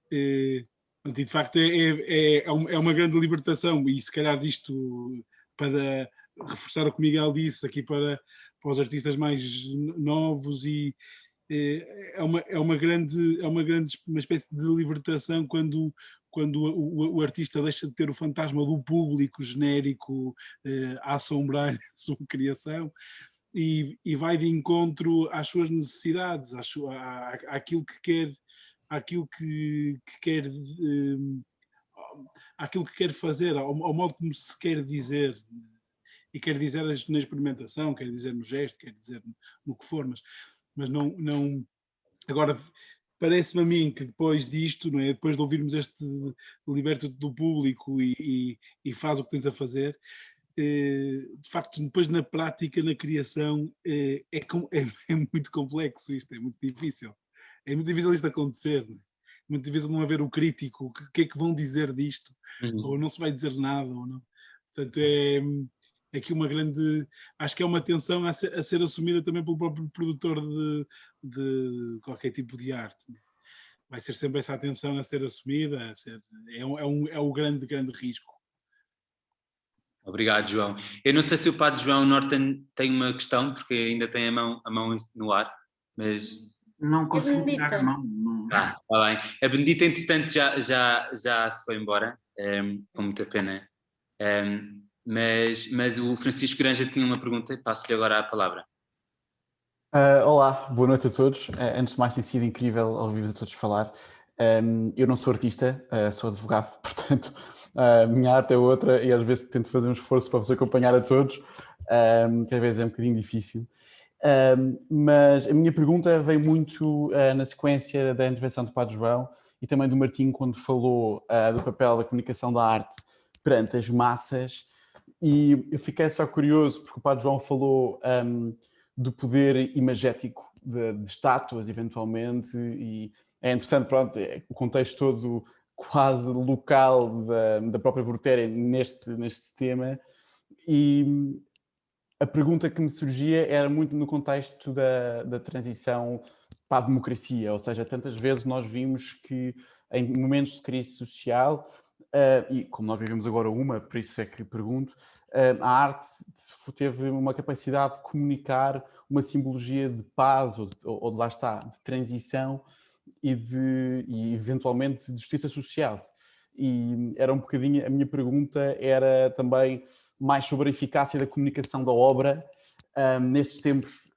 E de facto é uma grande libertação, e se calhar isto, para reforçar o que o Miguel disse aqui para os artistas mais novos, e uma espécie de libertação quando o artista deixa de ter o fantasma do público genérico a assombrar a sua criação, e vai de encontro às suas necessidades, àquilo que quer, àquilo que quer, àquilo que quer fazer, ao modo como se quer dizer, e quer dizer na experimentação, quer dizer no gesto, quer dizer no que for, mas não agora parece-me a mim que depois disto, não é? Depois de ouvirmos este liberta-te do público e faz o que tens a fazer, de facto, depois na prática, na criação, é muito complexo isto, é muito difícil. É muito difícil isto acontecer, não é? Muito difícil não haver o crítico, o que é que vão dizer disto, ou não se vai dizer nada, ou não. Portanto, é aqui uma grande, acho que é uma tensão a ser assumida também pelo próprio produtor de qualquer tipo de arte. Vai ser sempre essa atenção a ser assumida, é o grande risco. Obrigado, João. Eu não sei se o Padre João Norton tem uma questão, porque ainda tem a mão no ar, mas... Não consigo tirar a mão. Está bem. A Benedita, entretanto, já se foi embora, com muita pena. Mas o Francisco Granja tinha uma pergunta, passo-lhe agora a palavra. Olá, boa noite a todos. Antes de mais, tem sido incrível ouvir-vos a todos falar. Eu não sou artista, sou advogado, portanto, a minha arte é outra, e às vezes tento fazer um esforço para vos acompanhar a todos, que às vezes é um bocadinho difícil. Mas a minha pergunta vem muito na sequência da intervenção do Padre João e também do Martinho, quando falou do papel da comunicação da arte perante as massas, e eu fiquei só curioso, porque o Padre João falou do poder imagético de estátuas, eventualmente, e é interessante, pronto, o contexto todo quase local da própria Brutéria neste tema, e a pergunta que me surgia era muito no contexto da transição para a democracia, ou seja, tantas vezes nós vimos que em momentos de crise social, e como nós vivemos agora por isso é que pergunto, a arte teve uma capacidade de comunicar uma simbologia de paz, ou de lá está, de transição e eventualmente de justiça social. E era um bocadinho, a minha pergunta era também mais sobre a eficácia da comunicação da obra nestes tempos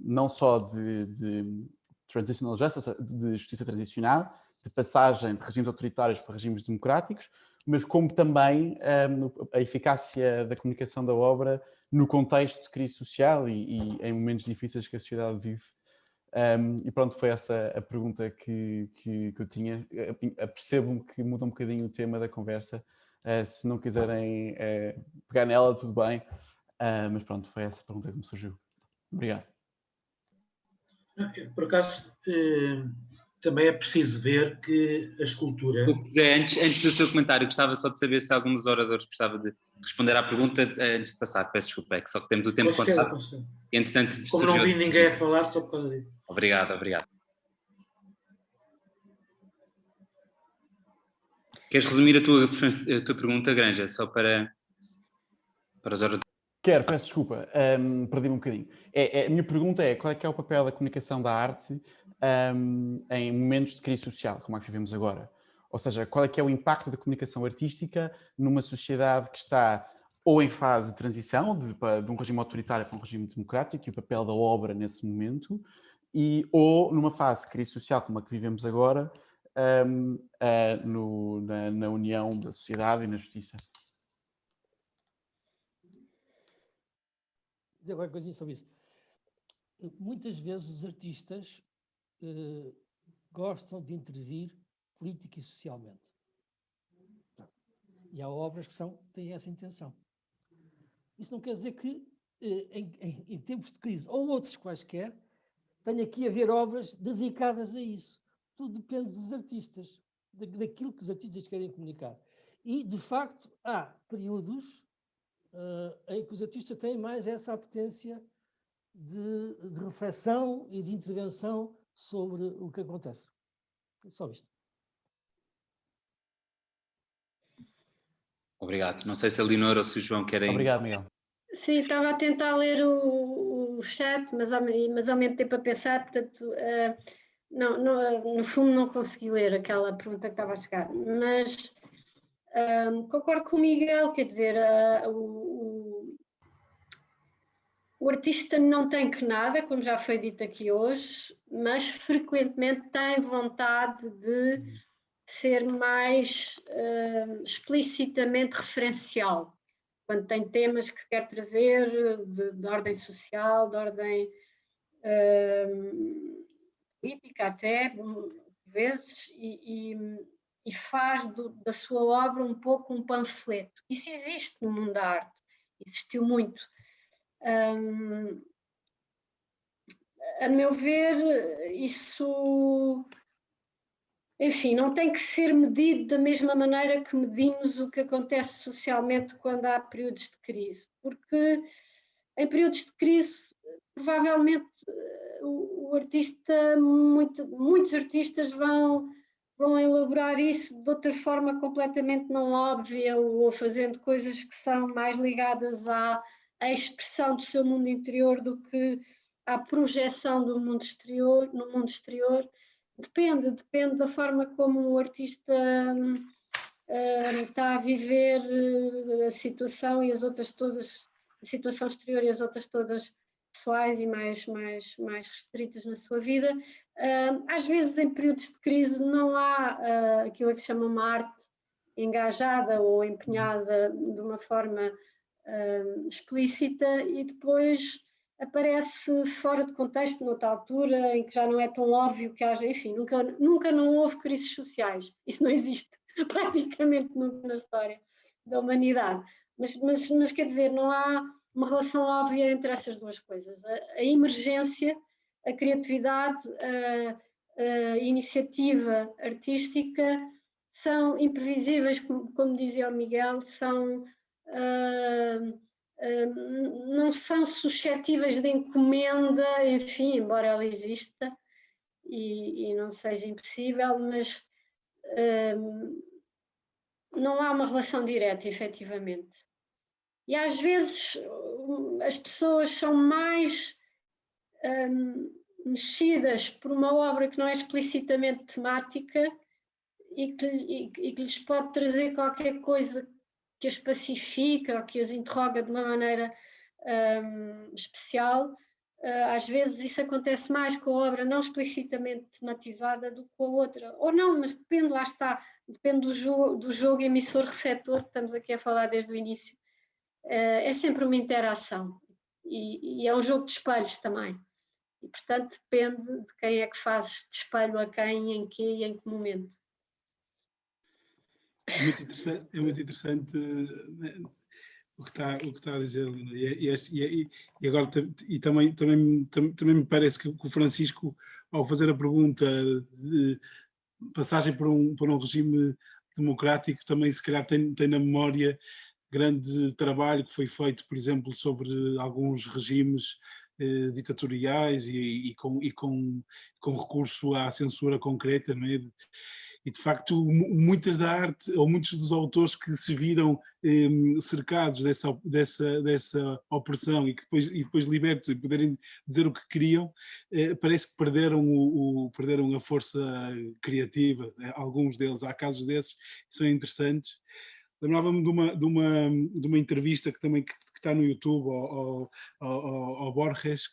não só de transitional justice, de justiça transicional, de passagem de regimes autoritários para regimes democráticos, mas como também a eficácia da comunicação da obra no contexto de crise social e em momentos difíceis que a sociedade vive. E pronto, foi essa a pergunta que eu tinha. Percebo-me que muda um bocadinho o tema da conversa. Se não quiserem pegar nela, tudo bem. Mas pronto, foi essa a pergunta que me surgiu. Obrigado. Por acaso, também é preciso ver que a escultura... Antes do seu comentário, gostava só de saber se algum dos oradores gostava de responder à pergunta antes de passar. Peço desculpa, é que só que temos o tempo contado. Entretanto, como não vi ninguém a falar, só por causa disso. Obrigado. Queres resumir a tua pergunta, Granja, só para os oradores? Quero, peço desculpa, perdi-me um bocadinho. A minha pergunta é, qual é que é o papel da comunicação da arte em momentos de crise social, como a que vivemos agora? Ou seja, qual é que é o impacto da comunicação artística numa sociedade que está ou em fase de transição, de um regime autoritário para um regime democrático, e o papel da obra nesse momento, ou numa fase de crise social como a que vivemos agora, na união da sociedade e na justiça? Dizer qualquer coisinha sobre isso. Muitas vezes os artistas gostam de intervir política e socialmente. E há obras que têm essa intenção. Isso não quer dizer que em tempos de crise ou outros quaisquer tenha que haver obras dedicadas a isso. Tudo depende dos artistas, daquilo que os artistas querem comunicar. E, de facto, há períodos em que os artistas têm mais essa apetência de reflexão e de intervenção sobre o que acontece. É só isto. Obrigado. Não sei se a Leonor ou se o João querem... Obrigado, Miguel. Sim, estava a tentar ler o chat, mas ao mesmo tempo a pensar, portanto, no fundo não consegui ler aquela pergunta que estava a chegar, mas concordo com o Miguel, quer dizer, o artista não tem que nada, como já foi dito aqui hoje, mas frequentemente tem vontade de ser mais explicitamente referencial, quando tem temas que quer trazer de ordem social, de ordem política até, por vezes, e faz da sua obra um pouco um panfleto. Isso existe no mundo da arte, existiu muito. A meu ver, isso, enfim, não tem que ser medido da mesma maneira que medimos o que acontece socialmente quando há períodos de crise, porque em períodos de crise, provavelmente o artista, muitos artistas vão elaborar isso de outra forma completamente não óbvia, ou fazendo coisas que são mais ligadas à expressão do seu mundo interior do que à projeção do mundo exterior, no mundo exterior. Depende da forma como o artista está a viver a situação e as outras todas, a situação exterior e as outras todas pessoais e mais restritas na sua vida. Às vezes, em períodos de crise, não há aquilo que se chama uma arte engajada ou empenhada de uma forma explícita, e depois aparece fora de contexto noutra altura em que já não é tão óbvio que haja, enfim, nunca não houve crises sociais, isso não existe praticamente nunca na história da humanidade, mas quer dizer, não há uma relação óbvia entre essas duas coisas, a emergência, a criatividade, a iniciativa artística são imprevisíveis, como dizia o Miguel, não são suscetíveis de encomenda, enfim, embora ela exista e não seja impossível, mas não há uma relação direta, efetivamente. E às vezes as pessoas são mais mexidas por uma obra que não é explicitamente temática e que lhes pode trazer qualquer coisa que as pacifica ou que as interroga de uma maneira especial. Às vezes isso acontece mais com a obra não explicitamente tematizada do que com a outra. Ou não, mas depende, lá está, depende do jogo emissor-receptor que estamos aqui a falar desde o início. É sempre uma interação e é um jogo de espelhos também. E, portanto, depende de quem é que fazes de espelho a quem, em que e em que momento. É muito interessante o que está a dizer, Lina. E agora também me parece que o Francisco, ao fazer a pergunta de passagem por um regime democrático, também se calhar tem na memória grande trabalho que foi feito, por exemplo, sobre alguns regimes ditatoriais e com recurso à censura concreta, não é? E de facto muitas da arte, ou muitos dos autores que se viram cercados dessa opressão e depois libertos e poderem dizer o que queriam, parece que perderam a força criativa, alguns deles. Há casos desses que são interessantes. Lembrava-me de uma entrevista que está no YouTube ao Borges,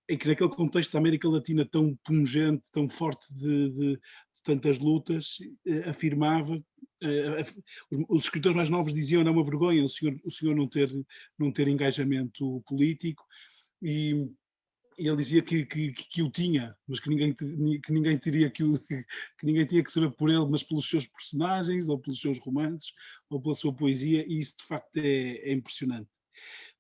em que naquele contexto da América Latina tão pungente, tão forte de tantas lutas, afirmava, os escritores mais novos diziam: não é uma vergonha o senhor não ter engajamento político, e ele dizia que o tinha, mas que ninguém teria que ninguém tinha que saber por ele, mas pelos seus personagens, ou pelos seus romances, ou pela sua poesia, e isso de facto é impressionante.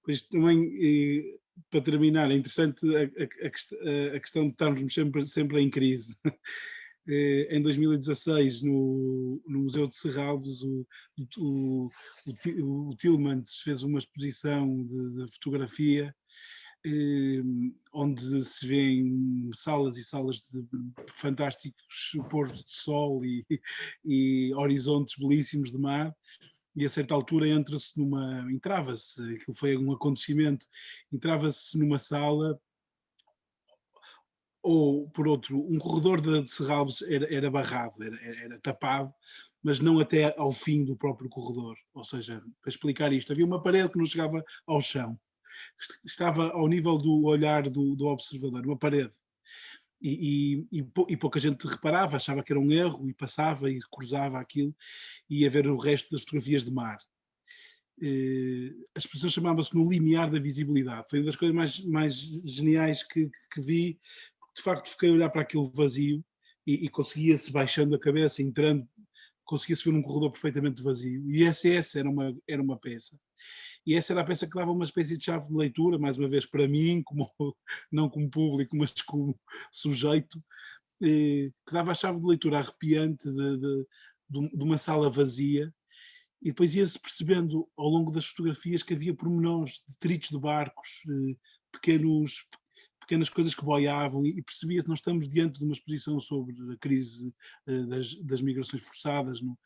Pois também para terminar, é interessante a questão de estarmos sempre em crise. Em 2016, no Museu de Serralves, o Tillmans fez uma exposição de fotografia onde se vêem salas e salas de fantásticos pôres de sol e horizontes belíssimos de mar, e a certa altura entrava-se, aquilo foi um acontecimento, entrava-se numa sala, ou por outro, um corredor de Serralves era barrado, era tapado, mas não até ao fim do próprio corredor. Ou seja, para explicar isto, havia uma parede que não chegava ao chão, estava ao nível do olhar do observador, uma parede. E pouca gente reparava, achava que era um erro e passava e cruzava aquilo e ia ver o resto das fotografias de mar. A expressão chamava-se No Limiar da Visibilidade. Foi uma das coisas mais geniais que vi. De facto, fiquei a olhar para aquele vazio e conseguia-se, baixando a cabeça, entrando, conseguia-se ver um corredor perfeitamente vazio. E essa era uma peça. E essa era a peça que dava uma espécie de chave de leitura, mais uma vez para mim, não como público, mas como sujeito, que dava a chave de leitura arrepiante de uma sala vazia, e depois ia-se percebendo ao longo das fotografias que havia pormenores, detritos de barcos, pequenas coisas que boiavam, e percebia-se que nós estamos diante de uma exposição sobre a crise das migrações forçadas no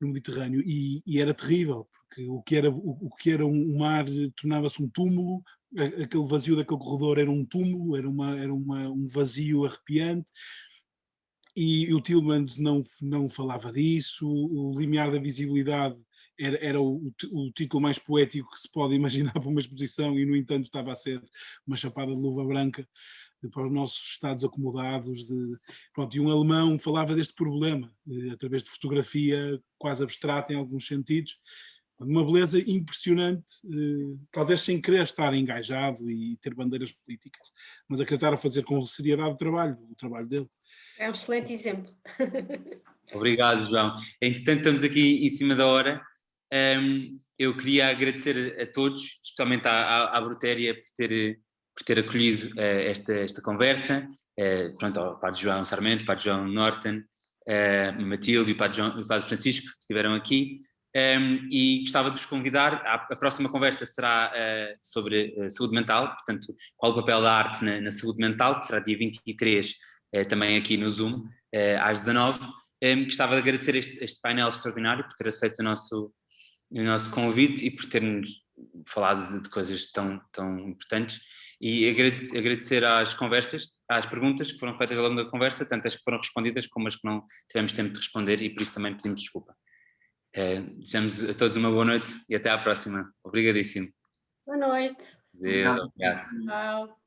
Mediterrâneo, e era terrível, porque o que era um mar tornava-se um túmulo, aquele vazio daquele corredor era um túmulo, era um vazio arrepiante, e o Tillmans não falava disso. O Limiar da Visibilidade era o título mais poético que se pode imaginar para uma exposição, e no entanto estava a ser uma chapada de luva branca para os nossos estados acomodados. E um alemão falava deste problema, através de fotografia quase abstrata em alguns sentidos, uma beleza impressionante, talvez sem querer estar engajado e ter bandeiras políticas, mas acreditar a fazer com seriedade o trabalho dele. É um excelente exemplo. Obrigado, João. Entretanto, estamos aqui em cima da hora. Eu queria agradecer a todos, especialmente à Brutéria, por ter acolhido esta conversa, ao Padre João Sarmento, Padre João Norton, Matilde e o Padre Francisco, que estiveram aqui. E gostava de vos convidar, a próxima conversa será sobre saúde mental, portanto, qual o papel da arte na saúde mental, que será dia 23, também aqui no Zoom, às 19. Gostava de agradecer este painel extraordinário, por ter aceito o nosso convite e por ter-nos falado de coisas tão importantes, e agradecer às perguntas que foram feitas ao longo da conversa, tanto as que foram respondidas como as que não tivemos tempo de responder, e por isso também pedimos desculpa. Desejamos a todos uma boa noite e até à próxima. Obrigadíssimo. Boa noite. Obrigado. Tchau.